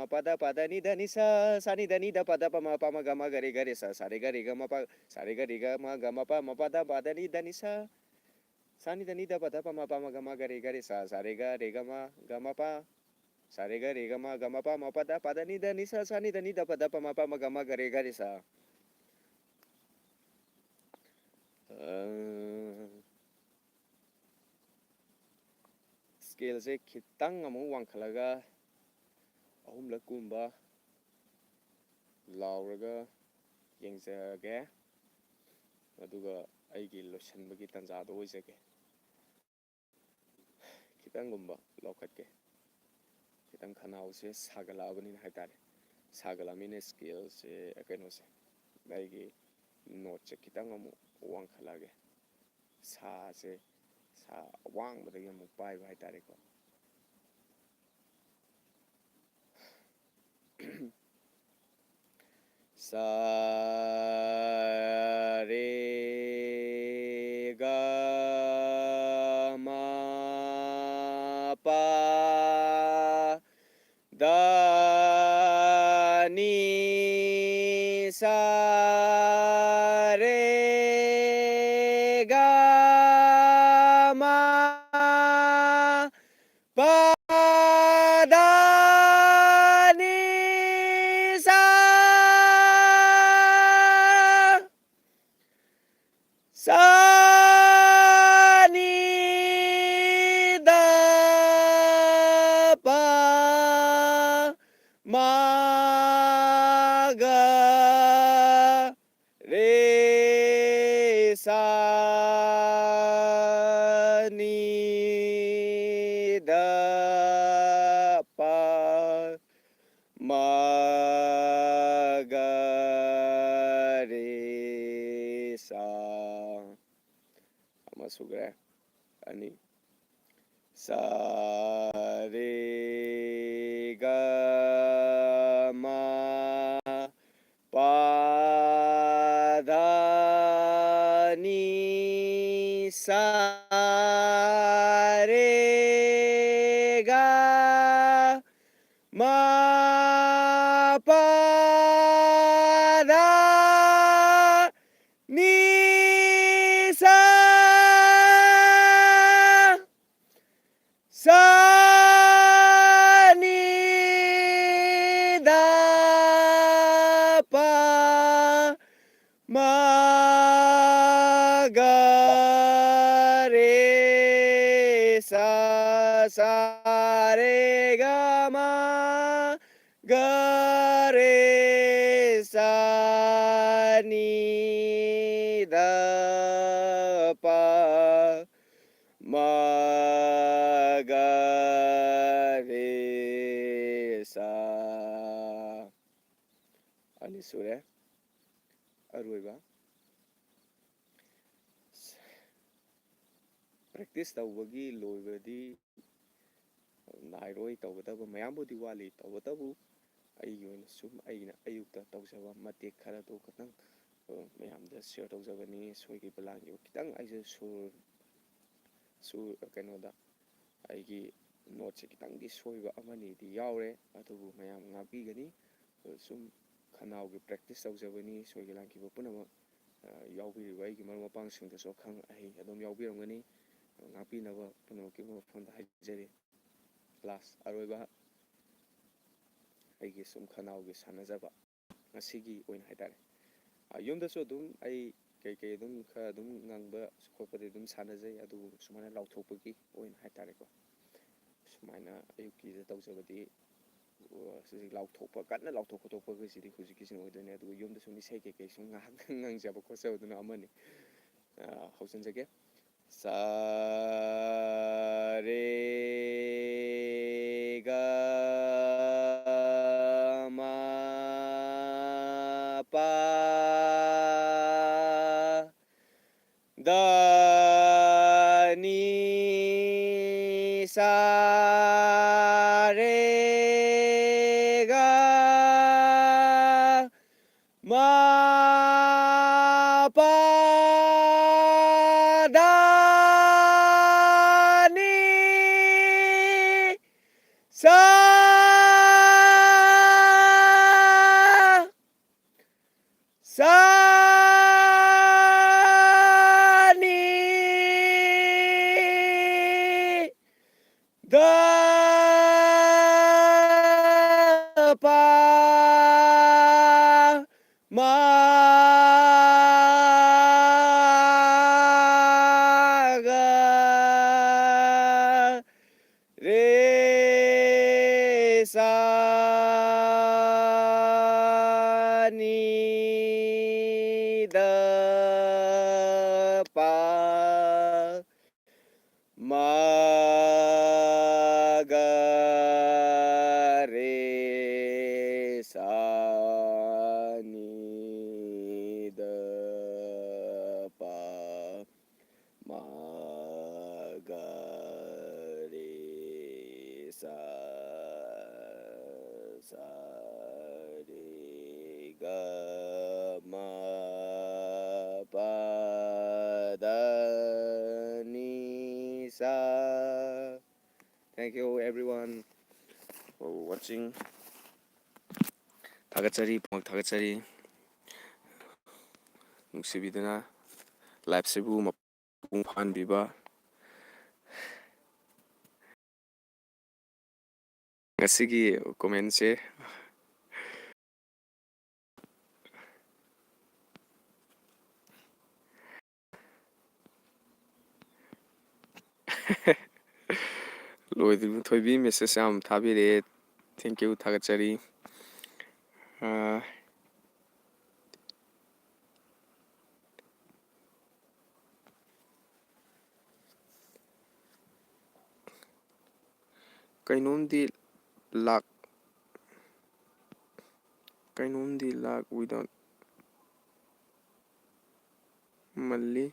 ni da ni ni da ni da pa ma ga ma ga re sarega rega ma ga ma pa ni da ni sani da ni da pa ma ga ma ga re sarega rega ma ga ma pa sarega rega ma ga ma pa ni da ni sani da ni da pa ma ga ma ga re ꯁ꯭ꯀꯦꯜꯁꯦ ꯈꯤꯇꯪ ꯑꯃꯨꯛ ꯋꯥꯡꯈꯠꯂꯒ ꯑꯍꯨꯝꯂꯛꯀꯨꯝꯕ ꯂꯥꯎꯔꯒ ꯌꯦꯡꯖꯒꯦ ꯑꯗꯨꯒ ꯑꯩꯒꯤ ꯂꯣꯏꯁꯤꯟꯕꯒꯤ ꯇꯥꯟꯖꯥꯗꯣ ꯑꯣꯏꯖꯒꯦ ꯈꯤꯇꯪꯒꯨꯝꯕ ꯂꯧꯈꯠꯀꯦ ꯈꯤꯇꯪ ꯈꯅꯥꯎꯁꯦ ꯁꯥꯒꯠꯂꯛꯑꯕꯅꯤꯅ ꯍꯥꯏꯇꯥꯔꯦ ꯁꯥꯒꯠꯂꯛꯑꯕꯅꯤꯅ ꯁ꯭ꯀꯦꯜꯁꯦ ꯀꯩꯅꯣꯁꯦ ꯑꯩꯒꯤ ꯅꯣꯠꯁꯦ ꯈꯤꯇꯪ ꯑꯃꯨꯛ ꯋꯥꯡꯈꯠꯂꯛꯑꯒꯦ ꯁꯥꯁꯦ ꯑꯋꯥꯡꯕꯗꯒꯤ ꯑꯃꯨꯛ ꯄꯥꯏꯕ ꯍꯥꯏꯇꯥꯔꯦꯀꯣ sa re ga ma pa da ni sa re ga ma pa da ni sa ni da pa ma ga re ni da pa ma ga re ama sugre ani sa re ga ma pa da ni sa re ga ma pa da ni sa ni da pa ma ga re sa sa re ga ma ga re sa ni da pa ma ga re sa. Ani sure aroiba practice tꯧꯕꯒꯤ ꯂꯣꯏꯕꯗꯤ ꯅꯥꯏꯔꯣꯏ ꯇꯧꯒꯗꯕ ꯃꯌꯥꯝꯕꯨꯗꯤ ꯋꯥꯠꯂꯤ ꯇꯧꯕꯇꯕꯨ ꯑꯩꯒꯤ ꯑꯣꯏꯅ ꯁꯨꯝ ꯑꯩꯅ ꯑꯌꯨꯛꯇ ꯇꯧꯖꯕ ꯃꯇꯦꯛ ꯈꯔꯗꯣ ꯈꯤꯇꯪ ꯃꯌꯥꯝꯗ ꯁꯤꯌꯔ ꯇꯧꯖꯕꯅꯤ ꯁꯣꯏꯈꯤꯕ ꯂꯥꯟꯈꯤꯕ ꯈꯤꯇꯪ ꯑꯩꯁꯨ ꯀꯩꯅꯣꯗ ꯑꯩꯒꯤ ꯅꯣꯠꯁꯦ ꯈꯤꯇꯪꯗꯤ ꯁꯣꯏꯕ ꯑꯃꯅꯤꯗꯤ ꯌꯥꯎꯔꯦ ꯑꯗꯨꯕꯨ ꯃꯌꯥꯝ ꯉꯥꯛꯄꯤꯒꯅꯤ ꯁꯨꯝ ꯈꯅꯥꯎꯒꯤ ꯄ꯭ꯔꯦꯛꯇꯤꯁ ꯇꯧꯖꯕꯅꯤ ꯁꯣꯏꯈꯤꯕ ꯂꯥꯟꯈꯤꯕ ꯄꯨꯝꯅꯃꯛ ꯌꯥꯎꯕꯤꯔꯤꯕ ꯑꯩꯒꯤ ꯃꯔꯨꯞ ꯃꯄꯥꯡꯁꯤꯡꯗꯁꯨ ꯑꯈꯪ ꯑꯍꯩ ꯑꯗꯨꯝ ꯌꯥꯎꯕꯤꯔꯝꯒꯅꯤ ꯉꯥꯛꯄꯤꯅꯕ ꯄꯨꯝꯅꯃꯛꯀꯤ ꯃꯐꯝꯗ ꯍꯥꯏꯖꯔꯤ ꯂꯥꯁ ꯑꯔꯣꯏꯕ ꯑꯩꯒꯤ ꯁꯨꯝ ꯈꯅꯥꯎꯒꯤ ꯁꯥꯟꯅꯖꯕ ꯉꯁꯤꯒꯤ ꯑꯣꯏꯅ ꯍꯥꯏꯇꯥꯔꯦ ꯌꯨꯝꯗꯁꯨ ꯑꯗꯨꯝ ꯑꯩ ꯀꯩꯀꯩ ꯑꯗꯨꯝ ꯈꯔ ꯑꯗꯨꯝ ꯉꯪꯕ ꯈꯣꯠꯄꯗꯤ ꯑꯗꯨꯝ ꯁꯥꯟꯅꯖꯩ ꯑꯗꯨꯕꯨ ꯁꯨꯃꯥꯏꯅ ꯂꯥꯎꯊꯣꯛꯄꯒꯤ ꯑꯣꯏꯅ ꯍꯥꯏꯇꯥꯔꯦꯀꯣ ꯁꯨꯃꯥꯏꯅ ꯑꯌꯨꯛꯀꯤꯗ ꯇꯧꯖꯕꯗꯤ ꯍꯧꯖꯤꯛ ꯂꯥꯎꯊꯣꯛꯄ ꯀꯟꯅ ꯂꯥꯎꯊꯣꯛ ꯈꯣꯠꯇꯣꯛꯄꯒꯤꯁꯤꯗꯤ ꯍꯧꯖꯤꯛꯀꯤꯁꯤꯅ ꯑꯣꯏꯗꯣꯏꯅꯦ ꯑꯗꯨꯒ ꯌꯨꯝꯗ ꯁꯨꯝ ꯏꯁꯩ ꯀꯩꯀꯩ ꯁꯨꯝ ꯉꯥꯏꯍꯥꯛ ꯉꯪꯖꯕ ꯈꯣꯠꯆꯕꯗꯨꯅ ꯑꯃꯅꯤ ꯍꯧꯖꯤꯟꯖꯒꯦ सा रे गा मा पा दा नी सा रे गा मा पा दा नी सा सा नी दा पा मा गा रे सा नी दा पा मा गा रे सा नी दा पा मा गा रे सा सा रे गा मा पा दा नी सा. Thank you everyone for watching. थागतचरी पुमक थागतचरी नुसिबिदना लाइफसेबु मपुंग फानबिबा ngasiगी comment se loidu thoibi message am thabire thank you थागतचरी kainomdi lak without malli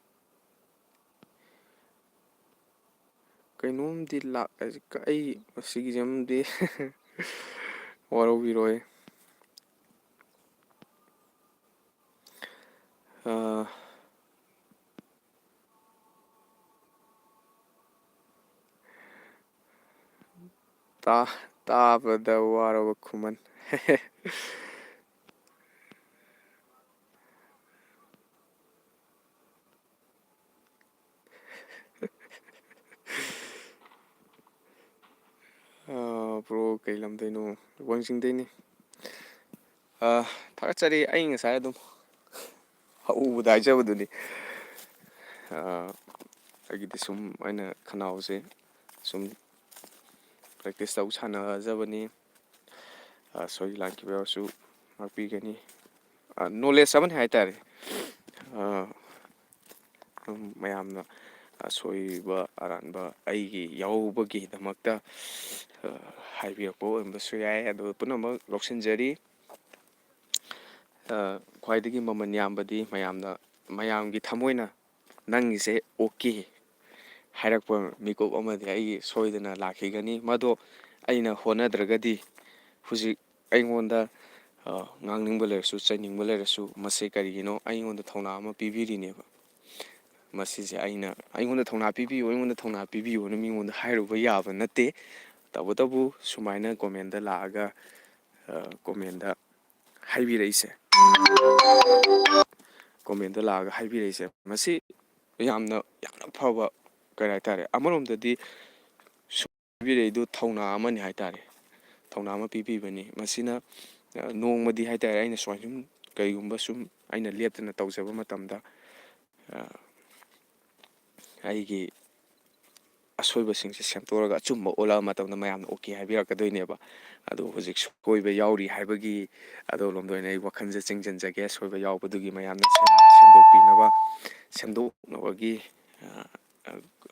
kainomdi lak ai sigi jamdi waro biroi ꯇꯥꯕꯗ ꯋꯥꯔꯕ ꯈꯨꯃꯟ ꯕ꯭ꯔꯣ ꯀꯩ ꯂꯝꯗꯩꯅꯣ ꯋꯥꯡꯖꯤꯡꯗꯩꯅꯤ ꯊꯥꯒꯠꯆꯔꯤ ꯑꯩ ꯉꯁꯥꯏ ꯑꯗꯨꯝ ꯍꯧꯕꯗ ꯍꯥꯏꯖꯕꯗꯨꯅꯤ ꯑꯩꯒꯤꯗꯤ ꯁꯨꯝ ꯑꯩꯅ ꯈꯅꯥꯎꯁꯦ ꯁꯨꯝ ꯄ꯭ꯔꯦꯛꯇꯤꯁ ꯇꯧ ꯁꯥꯟꯅꯖꯕꯅꯤ, ꯁꯣꯏ ꯂꯥꯟꯈꯤꯕ ꯌꯥꯎꯔꯁꯨ ꯉꯥꯛꯄꯤꯒꯅꯤ, ꯅꯣꯂꯦꯖ ꯑꯃꯅꯤ ꯍꯥꯏꯇꯥꯔꯦ꯫ ꯃꯌꯥꯝꯅ ꯑꯁꯣꯏꯕ ꯑꯔꯥꯟꯕ ꯑꯩꯒꯤ ꯌꯥꯎꯕꯒꯤꯗꯃꯛꯇ ꯍꯥꯏꯕꯤꯔꯛꯄ ꯑꯣꯏꯔꯝꯕꯁꯨ ꯌꯥꯏ, ꯑꯗꯨ ꯄꯨꯝꯅꯃꯛ ꯂꯧꯁꯤꯟꯖꯔꯤ꯫ ꯈ꯭ꯋꯥꯏꯗꯒꯤ ꯃꯃꯜ ꯌꯥꯝꯕꯗꯤ ꯃꯌꯥꯝꯒꯤ ꯊꯃꯣꯏꯅ ꯅꯪꯒꯤꯁꯦ ꯑꯣꯀꯦ ꯍꯥꯏꯔꯛꯄ ꯃꯤꯀꯨꯞ ꯑꯃꯗꯤ ꯑꯩꯒꯤ ꯁꯣꯏꯗꯅ ꯂꯥꯛꯈꯤꯒꯅꯤ, ꯃꯗꯣ ꯑꯩꯅ ꯍꯣꯠꯅꯗ꯭ꯔꯒꯗꯤ ꯍꯧꯖꯤꯛ ꯑꯩꯉꯣꯟꯗ ꯉꯥꯡꯅꯤꯡꯕ ꯂꯩꯔꯁꯨ ꯆꯩꯅꯤꯡꯕ ꯂꯩꯔꯁꯨ ꯃꯁꯤ ꯀꯔꯤꯒꯤꯅꯣ ꯑꯩꯉꯣꯟꯗ ꯊꯧꯅꯥ ꯑꯃ ꯄꯤꯕꯤꯔꯤꯅꯦꯕ꯫ ꯃꯁꯤꯁꯦ ꯑꯩꯉꯣꯟꯗ ꯊꯧꯅꯥ ꯄꯤꯕꯤꯌꯨ, ꯑꯩꯉꯣꯟꯗ ꯊꯧꯅꯥ ꯄꯤꯕꯤꯌꯨꯅ ꯃꯤꯉꯣꯟꯗ ꯍꯥꯏꯔꯨꯕ ꯌꯥꯕ ꯅꯠꯇꯦ꯫ ꯇꯧꯕꯇꯕꯨ ꯁꯨꯃꯥꯏꯅ ꯀꯣꯃꯦꯟꯗ ꯂꯥꯛꯑꯒ ꯀꯣꯃꯦꯟꯗ ꯍꯥꯏꯕꯤꯔꯛꯏꯁꯦ ꯃꯁꯤ ꯌꯥꯝꯅ ꯐꯕ ꯀꯔꯤ ꯍꯥꯏꯇꯥꯔꯦ, ꯑꯃꯔꯣꯝꯗꯗꯤ ꯍꯥꯏꯕꯤꯔꯛꯏꯗꯨ ꯊꯧꯅꯥ ꯑꯃꯅꯤ ꯍꯥꯏꯇꯥꯔꯦ, ꯊꯧꯅꯥ ꯑꯃ ꯄꯤꯕꯤꯕꯅꯤ꯫ ꯃꯁꯤꯅ ꯅꯣꯡꯃꯗꯤ ꯍꯥꯏꯇꯥꯔꯦ ꯑꯩꯅ ꯁꯨꯃꯥꯏꯅ ꯁꯨꯝ ꯀꯔꯤꯒꯨꯝꯕ ꯁꯨꯝ ꯑꯩꯅ ꯂꯦꯞꯇꯅ ꯇꯧꯖꯕ ꯃꯇꯝꯗ ꯑꯩꯒꯤ ꯑꯁꯣꯏꯕꯁꯤꯡꯁꯦ ꯁꯦꯝꯇꯣꯛꯑꯒ ꯑꯆꯨꯝꯕ ꯑꯣꯜꯂꯛꯑ ꯃꯇꯝꯗ ꯃꯌꯥꯝꯅ ꯑꯣꯀꯦ ꯍꯥꯏꯕꯤꯔꯛꯀꯗꯣꯏꯅꯦꯕ꯫ ꯑꯗꯣ ꯍꯧꯖꯤꯛ ꯁꯣꯏꯕ ꯌꯥꯎꯔꯤ ꯍꯥꯏꯕꯒꯤ ꯑꯗꯣꯝꯗ ꯑꯣꯏꯅ ꯑꯩ ꯋꯥꯈꯜꯁꯦ ꯆꯤꯡꯁꯤꯟꯖꯒꯦ꯫ ꯑꯁꯣꯏꯕ ꯌꯥꯎꯕꯗꯨꯒꯤ ꯃꯌꯥꯝꯅ ꯁꯦꯝꯗꯣꯛꯅꯕꯒꯤ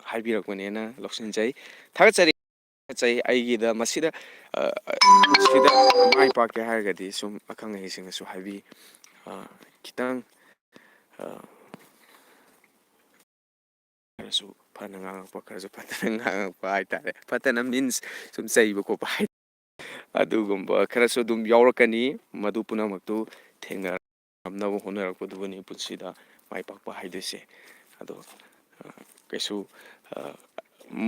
ꯍꯥꯏꯕꯤꯔꯛꯄꯅꯦꯅ ꯂꯧꯁꯤꯟꯖꯩ꯫ ꯊꯥꯒꯠꯆꯔꯤ ꯑꯩꯒꯤꯗ ꯃꯁꯤꯗ ꯃꯥꯏ ꯄꯥꯛꯀꯦ ꯍꯥꯏꯔꯒꯗꯤ ꯁꯨꯝ ꯑꯈꯪ ꯑꯍꯩꯁꯤꯡꯅꯁꯨ ꯍꯥꯏꯕꯤ, ꯈꯤꯇꯪ ꯈꯔꯁꯨ ꯐꯅ ꯉꯥꯡꯉꯛꯄ, ꯈꯔꯁꯨ ꯐꯠꯇꯅ ꯉꯥꯡꯉꯛꯄ ꯍꯥꯏꯇꯥꯔꯦ, ꯐꯠꯇꯅ ꯃꯤꯟꯁ ꯁꯨꯝ ꯆꯩꯕ ꯈꯣꯠꯄ ꯑꯗꯨꯒꯨꯝꯕ ꯈꯔꯁꯨ ꯑꯗꯨꯝ ꯌꯥꯎꯔꯛꯀꯅꯤ꯫ ꯃꯗꯨ ꯄꯨꯝꯅꯃꯛꯇꯨ ꯉꯝꯅꯕ ꯍꯣꯠꯅꯔꯛꯄꯗꯨꯕꯨꯅꯤ ꯄꯨꯟꯁꯤꯗ ꯃꯥꯏ ꯄꯥꯛꯄ ꯍꯥꯏꯗꯣꯏꯁꯦ꯫ ꯑꯗꯣ ꯀꯩꯁꯨ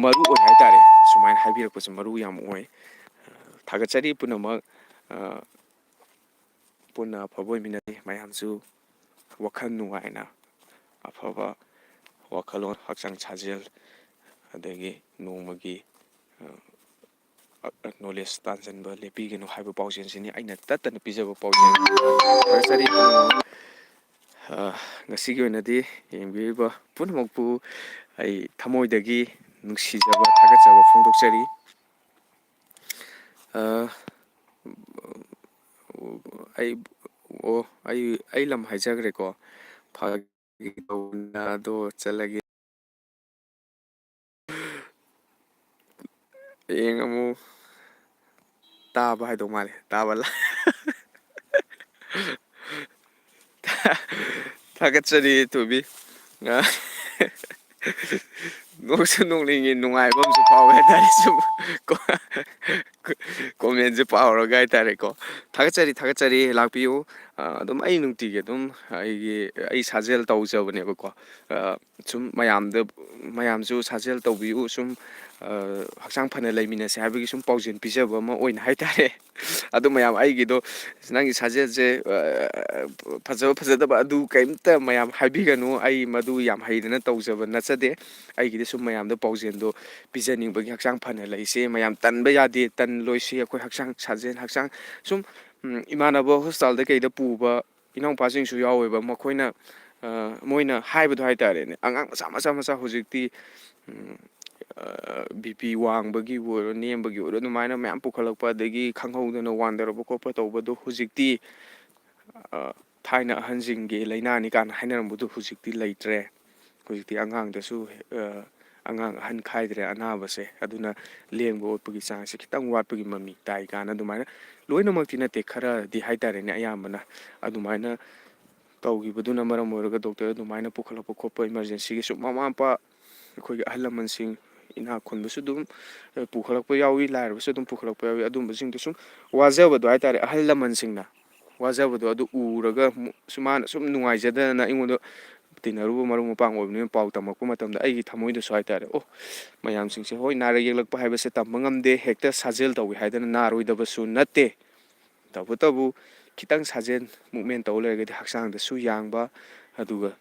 ꯃꯔꯨ ꯑꯣꯏ ꯍꯥꯏꯇꯥꯔꯦ, ꯁꯨꯃꯥꯏꯅ ꯍꯥꯏꯕꯤꯔꯛꯄꯁꯦ ꯃꯔꯨ ꯌꯥꯝ ꯑꯣꯏ꯫ ꯊꯥꯒꯠꯆꯔꯤ ꯄꯨꯝꯅꯃꯛ ꯄꯨꯟꯅ ꯑꯐꯕ ꯑꯣꯏꯃꯤꯟꯅꯁꯤ, ꯃꯌꯥꯝꯁꯨ ꯋꯥꯈꯜ ꯅꯨꯡꯉꯥꯏꯅ ꯑꯐꯕ ꯋꯥꯈꯜꯂꯣꯟ, ꯍꯛꯆꯥꯡ ꯁꯥꯖꯦꯜ, ꯑꯗꯒꯤ ꯅꯣꯡꯃꯒꯤ ꯅꯣꯂꯦꯖ ꯇꯥꯟꯁꯤꯟꯕ ꯂꯦꯞꯄꯤꯒꯅꯨ ꯍꯥꯏꯕ ꯄꯥꯎꯖꯦꯜꯁꯤꯅꯤ ꯑꯩꯅ ꯇꯠꯇꯅ ꯄꯤꯖꯕ ꯄꯥꯎꯖꯦꯜ꯫ ꯊꯥꯒꯠꯆꯔꯤ ꯄꯨꯝꯅꯃꯛ꯫ ꯉꯁꯤꯒꯤ ꯑꯣꯏꯅꯗꯤ ꯌꯦꯡꯕꯤꯔꯤꯕ ꯄꯨꯝꯅꯃꯛꯄꯨ ꯑꯩ ꯊꯃꯣꯏꯗꯒꯤ ꯅꯨꯡꯁꯤꯖꯕ ꯊꯥꯒꯠꯆꯕ ꯐꯣꯡꯗꯣꯛꯆꯔꯤ꯫ ꯑꯩ ꯂꯝ ꯍꯥꯏꯖꯈ꯭ꯔꯦꯀꯣ, ꯑꯗꯣ ꯆꯠꯂꯒꯦ꯫ ꯍꯌꯦꯡ ꯑꯃꯨꯛ ꯇꯥꯕ ꯍꯥꯏꯗꯧ ꯃꯥꯜꯂꯦ, ꯊꯥꯒꯠꯆꯔꯤ ꯊꯣꯏꯕꯤ꯫ ꯅꯣꯛꯁꯨ ꯅꯣꯛꯅꯤꯡꯉꯤ, ꯅꯨꯡꯉꯥꯏꯕ ꯑꯃꯁꯨ ꯐꯥꯎꯋꯦ ꯍꯥꯏꯇꯥꯔꯦ ꯁꯨꯝ ꯀꯣꯃꯦꯟꯁꯦ ꯄꯥꯎꯔꯒ ꯍꯥꯏꯇꯥꯔꯦꯀꯣ꯫ ꯊꯥꯒꯠꯆꯔꯤ ꯂꯥꯛꯄꯤꯌꯨ꯫ ꯑꯗꯨꯝ ꯑꯩ ꯅꯨꯡꯇꯤꯒꯤ ꯑꯗꯨꯝ ꯑꯩ ꯁꯥꯖꯦꯜ ꯇꯧꯖꯕꯅꯦꯕꯀꯣ꯫ ꯁꯨꯝ ꯃꯌꯥꯝꯁꯨ ꯁꯥꯖꯦꯜ ꯇꯧꯕꯤꯌꯨ, ꯁꯨꯝ ꯍꯛꯆꯥꯡ ꯐꯅ ꯂꯩꯃꯤꯟꯅꯁꯦ ꯍꯥꯏꯕꯒꯤ ꯁꯨꯝ ꯄꯥꯎꯖꯦꯜ ꯄꯤꯖꯕ ꯑꯃ ꯑꯣꯏꯅ ꯍꯥꯏꯇꯥꯔꯦ꯫ ꯑꯗꯨ ꯃꯌꯥꯝ ꯑꯩꯒꯤꯗꯣ ꯅꯪꯒꯤ ꯁꯥꯖꯦꯜꯁꯦ ꯐꯖꯕ ꯐꯖꯗꯕ ꯑꯗꯨ ꯀꯩꯝꯇ ꯃꯌꯥꯝ ꯍꯥꯏꯕꯤꯒꯅꯨ, ꯑꯩ ꯃꯗꯨ ꯌꯥꯝ ꯍꯩꯗꯅ ꯇꯧꯖꯕ ꯅꯠꯆꯗꯦ꯫ ꯑꯩꯒꯤꯗꯤ ꯁꯨꯝ ꯃꯌꯥꯝꯗ ꯄꯥꯎꯖꯦꯜꯗꯣ ꯄꯤꯖꯅꯤꯡꯕꯒꯤ, ꯍꯛꯆꯥꯡ ꯐꯅ ꯂꯩꯁꯦ, ꯃꯌꯥꯝ ꯇꯟꯕ ꯌꯥꯗꯦ, ꯇꯟꯂꯣꯏꯁꯤ ꯑꯩꯈꯣꯏ ꯍꯛꯆꯥꯡ ꯁꯥꯖꯦꯜ, ꯍꯛꯆꯥꯡ ꯁꯨꯝ ꯏꯃꯥꯟꯅꯕ ꯍꯣꯁꯄꯤꯇꯥꯜꯗ ꯀꯩꯗ ꯄꯨꯕ ꯏꯅꯥꯎꯄꯥꯁꯤꯡꯁꯨ ꯌꯥꯎꯋꯦꯕ, ꯃꯣꯏꯅ ꯍꯥꯏꯕꯗꯣ ꯍꯥꯏꯇꯥꯔꯦꯅꯦ, ꯑꯉꯥꯡ ꯃꯆꯥ ꯍꯧꯖꯤꯛꯇꯤ BP ꯋꯥꯡꯕꯒꯤꯕꯨ ꯑꯣꯏꯔꯣ, ꯅꯦꯝꯕꯒꯤ ꯑꯣꯏꯔꯣ, ꯑꯗꯨꯃꯥꯏꯅ ꯃꯌꯥꯝ ꯄꯨꯈꯠꯂꯛꯄ, ꯑꯗꯒꯤ ꯈꯪꯍꯧꯗꯅ ꯋꯥꯟꯊꯔꯛꯄ ꯈꯣꯠꯄ ꯇꯧꯕꯗꯣ ꯍꯧꯖꯤꯛꯇꯤ ꯊꯥꯏꯅ ꯑꯍꯟꯁꯤꯡꯒꯤ ꯂꯥꯏꯅꯥꯅꯤ ꯀꯥꯏꯅ ꯍꯥꯏꯅꯔꯝꯕꯗꯨ ꯍꯧꯖꯤꯛꯇꯤ ꯂꯩꯇ꯭ꯔꯦ꯫ ꯍꯧꯖꯤꯛꯇꯤ ꯑꯉꯥꯡꯗꯁꯨ ꯑꯉꯥꯡ ꯑꯍꯟ ꯈꯥꯏꯗ꯭ꯔꯦ ꯑꯅꯥꯕꯁꯦ꯫ ꯑꯗꯨꯅ ꯂꯦꯡꯕ ꯑꯣꯠꯄꯒꯤ ꯆꯥꯡꯁꯦ ꯈꯤꯇꯪ ꯋꯥꯠꯄꯒꯤ ꯃꯃꯤ ꯇꯥꯏ ꯀꯥꯏꯅ, ꯑꯗꯨꯃꯥꯏꯅ ꯂꯣꯏꯅꯃꯛꯇꯤ ꯅꯠꯇꯦ, ꯈꯔꯗꯤ ꯍꯥꯏꯇꯥꯔꯦꯅꯦ, ꯑꯌꯥꯝꯕꯅ ꯑꯗꯨꯃꯥꯏꯅ ꯇꯧꯈꯤꯕꯗꯨꯅ ꯃꯔꯝ ꯑꯣꯏꯔꯒ ꯗꯣꯛꯇꯔ ꯑꯗꯨꯃꯥꯏꯅ ꯄꯨꯈꯠꯂꯛꯄ ꯈꯣꯠꯄ ꯏꯃꯥꯔꯖꯦꯟꯁꯤꯒꯤ ꯁꯨꯝ ꯃꯃꯥ ꯃꯄꯥ ꯑꯩꯈꯣꯏꯒꯤ ꯑꯍꯜ ꯂꯃꯟꯁꯤꯡ ꯏꯅꯥꯛ ꯈꯨꯟꯕꯁꯨ ꯑꯗꯨꯝ ꯄꯨꯈꯠꯂꯛꯄ ꯌꯥꯎꯏ, ꯂꯥꯏꯔꯕꯁꯨ ꯑꯗꯨꯝ ꯄꯨꯈꯠꯂꯛꯄ ꯌꯥꯎꯏ꯫ ꯑꯗꯨꯝꯕꯁꯤꯡꯗꯣ ꯁꯨꯝ ꯋꯥꯖꯕꯗꯣ ꯍꯥꯏꯇꯥꯔꯦ, ꯑꯍꯜ ꯂꯃꯟꯁꯤꯡꯅ ꯋꯥꯖꯕꯗꯣ ꯑꯗꯨ ꯎꯔꯒ ꯃꯥꯅ ꯁꯨꯝ ꯅꯨꯡꯉꯥꯏꯖꯗꯅ ꯑꯩꯉꯣꯟꯗ ꯇꯤꯟꯅꯔꯨꯕ ꯃꯔꯨꯞ ꯃꯄꯥꯡ ꯑꯣꯏꯕꯅꯤꯅ ꯄꯥꯎ ꯇꯝꯃꯛꯄ ꯃꯇꯝꯗ ꯑꯩꯒꯤ ꯊꯃꯣꯏꯗꯁꯨ ꯍꯥꯏꯇꯥꯔꯦ, ꯃꯌꯥꯝꯁꯤꯡꯁꯦ ꯍꯣꯏ ꯅꯥꯔꯛ ꯌꯦꯛꯂꯛꯄ ꯍꯥꯏꯕꯁꯦ ꯇꯝꯕ ꯉꯝꯗꯦ, ꯍꯦꯛꯇ ꯁꯥꯖꯦꯜ ꯇꯧꯏ ꯍꯥꯏꯗꯅ ꯅꯥꯔꯣꯏꯗꯕꯁꯨ ꯅꯠꯇꯦ꯫ ꯇꯧꯕꯇꯕꯨ ꯈꯤꯇꯪ ꯁꯥꯖꯦꯜ ꯃꯨꯞꯃꯦꯟ ꯇꯧ ꯂꯩꯔꯒꯗꯤ ꯍꯛꯆꯥꯡꯗꯁꯨ ꯌꯥꯡꯕ, ꯑꯗꯨꯒ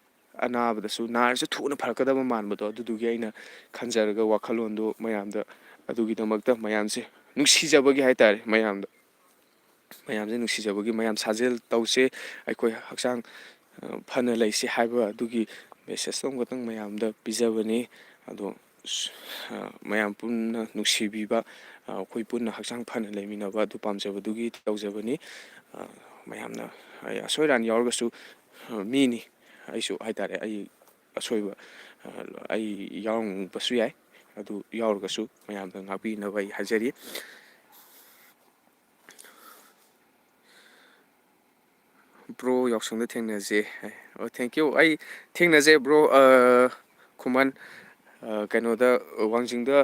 ꯑꯅꯥꯕꯗꯁꯨ ꯅꯥꯔꯁꯨ ꯊꯨꯅ ꯐꯔꯛꯀꯗꯕ ꯃꯥꯟꯕꯗꯣ, ꯑꯗꯨꯗꯨꯒꯤ ꯑꯩꯅ ꯈꯟꯖꯔꯒ ꯋꯥꯈꯜꯂꯣꯟꯗꯣ ꯃꯌꯥꯝꯗ ꯑꯗꯨꯒꯤꯗꯃꯛꯇ ꯃꯌꯥꯝꯁꯦ ꯅꯨꯡꯁꯤꯖꯕꯒꯤ ꯍꯥꯏꯇꯥꯔꯦ, ꯃꯌꯥꯝꯁꯦ ꯅꯨꯡꯁꯤꯖꯕꯒꯤ ꯃꯌꯥꯝ ꯁꯥꯖꯦꯜ ꯇꯧꯁꯦ, ꯑꯩꯈꯣꯏ ꯍꯛꯆꯥꯡ ꯐꯅ ꯂꯩꯁꯤ ꯍꯥꯏꯕ ꯑꯗꯨꯒꯤ ꯃꯦꯁꯦꯖꯇꯣ ꯑꯃꯈꯛꯇꯪ ꯃꯌꯥꯝꯗ ꯄꯤꯖꯕꯅꯤ꯫ ꯑꯗꯣ ꯃꯌꯥꯝ ꯄꯨꯟꯅ ꯅꯨꯡꯁꯤꯕꯤꯕ ꯑꯩꯈꯣꯏ ꯄꯨꯟꯅ ꯍꯛꯆꯥꯡ ꯐꯅ ꯂꯩꯃꯤꯟꯅꯕ ꯑꯗꯨ ꯄꯥꯝꯖꯕꯗꯨꯒꯤ ꯇꯧꯖꯕꯅꯤ ꯃꯌꯥꯝꯅ ꯑꯁꯣꯏ ꯑꯔꯥꯟ ꯌꯥꯎꯔꯒꯁꯨ ꯃꯤꯅꯤ ꯑꯩꯁꯨ ꯍꯥꯏꯇꯥꯔꯦ ꯑꯩ ꯑꯁꯣꯏꯕ ꯑꯩ ꯌꯥꯎꯔꯝꯕꯁꯨ ꯌꯥꯏ ꯑꯗꯨ ꯌꯥꯎꯔꯒꯁꯨ ꯃꯌꯥꯝꯅ ꯉꯥꯛꯄꯤꯅꯕ ꯑꯩ ꯍꯥꯏꯖꯔꯤ ꯕ꯭ꯔꯣ ꯌꯥꯎꯁꯪꯗ ꯊꯦꯡꯅꯁꯦ ꯊꯦꯡꯀ꯭ꯌꯨ ꯑꯩ ꯊꯦꯡꯅꯖꯦ ꯕ꯭ꯔꯣ ꯈꯨꯃꯟ ꯀꯩꯅꯣꯗ ꯋꯥꯡꯖꯤꯡꯗ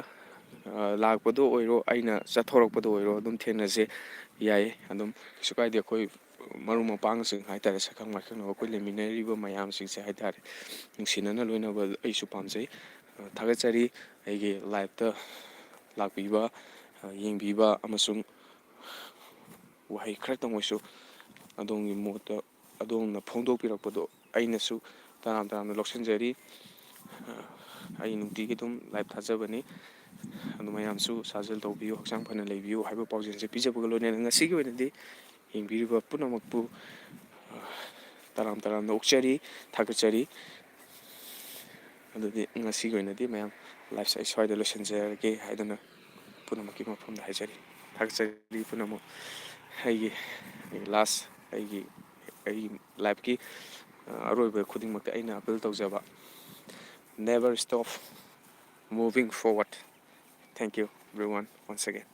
ꯂꯥꯛꯄꯗ ꯑꯣꯏꯔꯣ ꯑꯩꯅ ꯆꯠꯊꯣꯔꯛꯄꯗ ꯑꯣꯏꯔꯣ ꯑꯗꯨꯝ ꯊꯦꯡꯅꯁꯦ ꯌꯥꯏ ꯑꯗꯨꯝ ꯀꯩꯁꯨ ꯀꯥꯏꯗꯦ ꯑꯩꯈꯣꯏ ꯃꯔꯨꯞ ꯃꯄꯥꯡꯁꯤꯡ ꯍꯥꯏꯇꯥꯔꯦ ꯁꯛꯈꯪ ꯃꯥꯏꯈꯪꯅꯕ ꯑꯩꯈꯣꯏ ꯂꯩꯃꯤꯟꯅꯔꯤꯕ ꯃꯌꯥꯝꯁꯤꯡꯁꯦ ꯍꯥꯏꯇꯥꯔꯦ ꯅꯨꯡꯁꯤꯅꯅ ꯂꯣꯏꯅꯕ ꯑꯩꯁꯨ ꯄꯥꯝꯖꯩ ꯊꯥꯒꯠꯆꯔꯤ ꯑꯩꯒꯤ ꯂꯥꯏꯞꯇ ꯂꯥꯛꯄꯤꯕ ꯌꯦꯡꯕꯤꯕ ꯑꯃꯁꯨꯡ ꯋꯥꯍꯩ ꯈꯔꯇꯪ ꯑꯣꯏꯁꯨ ꯑꯗꯣꯝꯒꯤ ꯃꯣꯠꯇ ꯑꯗꯣꯝꯅ ꯐꯣꯡꯗꯣꯛꯄꯤꯔꯛꯄꯗꯣ ꯑꯩꯅꯁꯨ ꯇꯔꯥꯝ ꯇꯔꯥꯝꯅ ꯂꯧꯁꯤꯟꯖꯔꯤ ꯑꯩ ꯅꯨꯡꯇꯤꯒꯤ ꯑꯗꯨꯝ ꯂꯥꯏꯞ ꯊꯥꯖꯕꯅꯤ ꯑꯗꯨ ꯃꯌꯥꯝꯁꯨ ꯁꯥꯖꯦꯜ ꯇꯧꯕꯤꯌꯨ ꯍꯛꯆꯥꯡ ꯐꯅ ꯂꯩꯕꯤꯌꯨ ꯍꯥꯏꯕ ꯄꯥꯎꯖꯦꯜꯁꯦ ꯄꯤꯖꯕꯒ ꯂꯣꯏꯅꯅ ꯉꯁꯤꯒꯤ ꯑꯣꯏꯅꯗꯤ ꯌꯦꯡꯕꯤꯔꯤꯕ ꯄꯨꯝꯅꯃꯛꯄꯨ ꯇꯔꯥꯝ ꯇꯔꯥꯝꯅ ꯑꯣꯛꯆꯔꯤ ꯊꯥꯒꯠꯆꯔꯤ ꯑꯗꯨꯗꯤ ꯉꯁꯤꯒꯤ ꯑꯣꯏꯅꯗꯤ ꯃꯌꯥꯝ ꯂꯥꯏꯐꯁꯦ ꯑꯩ ꯁ꯭ꯋꯥꯏꯗ ꯂꯣꯏꯁꯤꯟꯖꯔꯒꯦ ꯍꯥꯏꯗꯨꯅ ꯄꯨꯝꯅꯃꯛꯀꯤ ꯃꯐꯝꯗ ꯍꯥꯏꯖꯔꯤ ꯊꯥꯒꯠꯆꯔꯤ ꯄꯨꯝꯅꯃꯛ ꯑꯩꯒꯤ ꯂꯥꯁ ꯑꯩꯒꯤ ꯂꯥꯏꯐꯀꯤ ꯑꯔꯣꯏꯕ ꯈꯨꯗꯤꯡꯃꯛꯇ ꯑꯩꯅ ꯑꯄꯤꯜ ꯇꯧꯖꯕ never stop moving forward. Thank you everyone once again.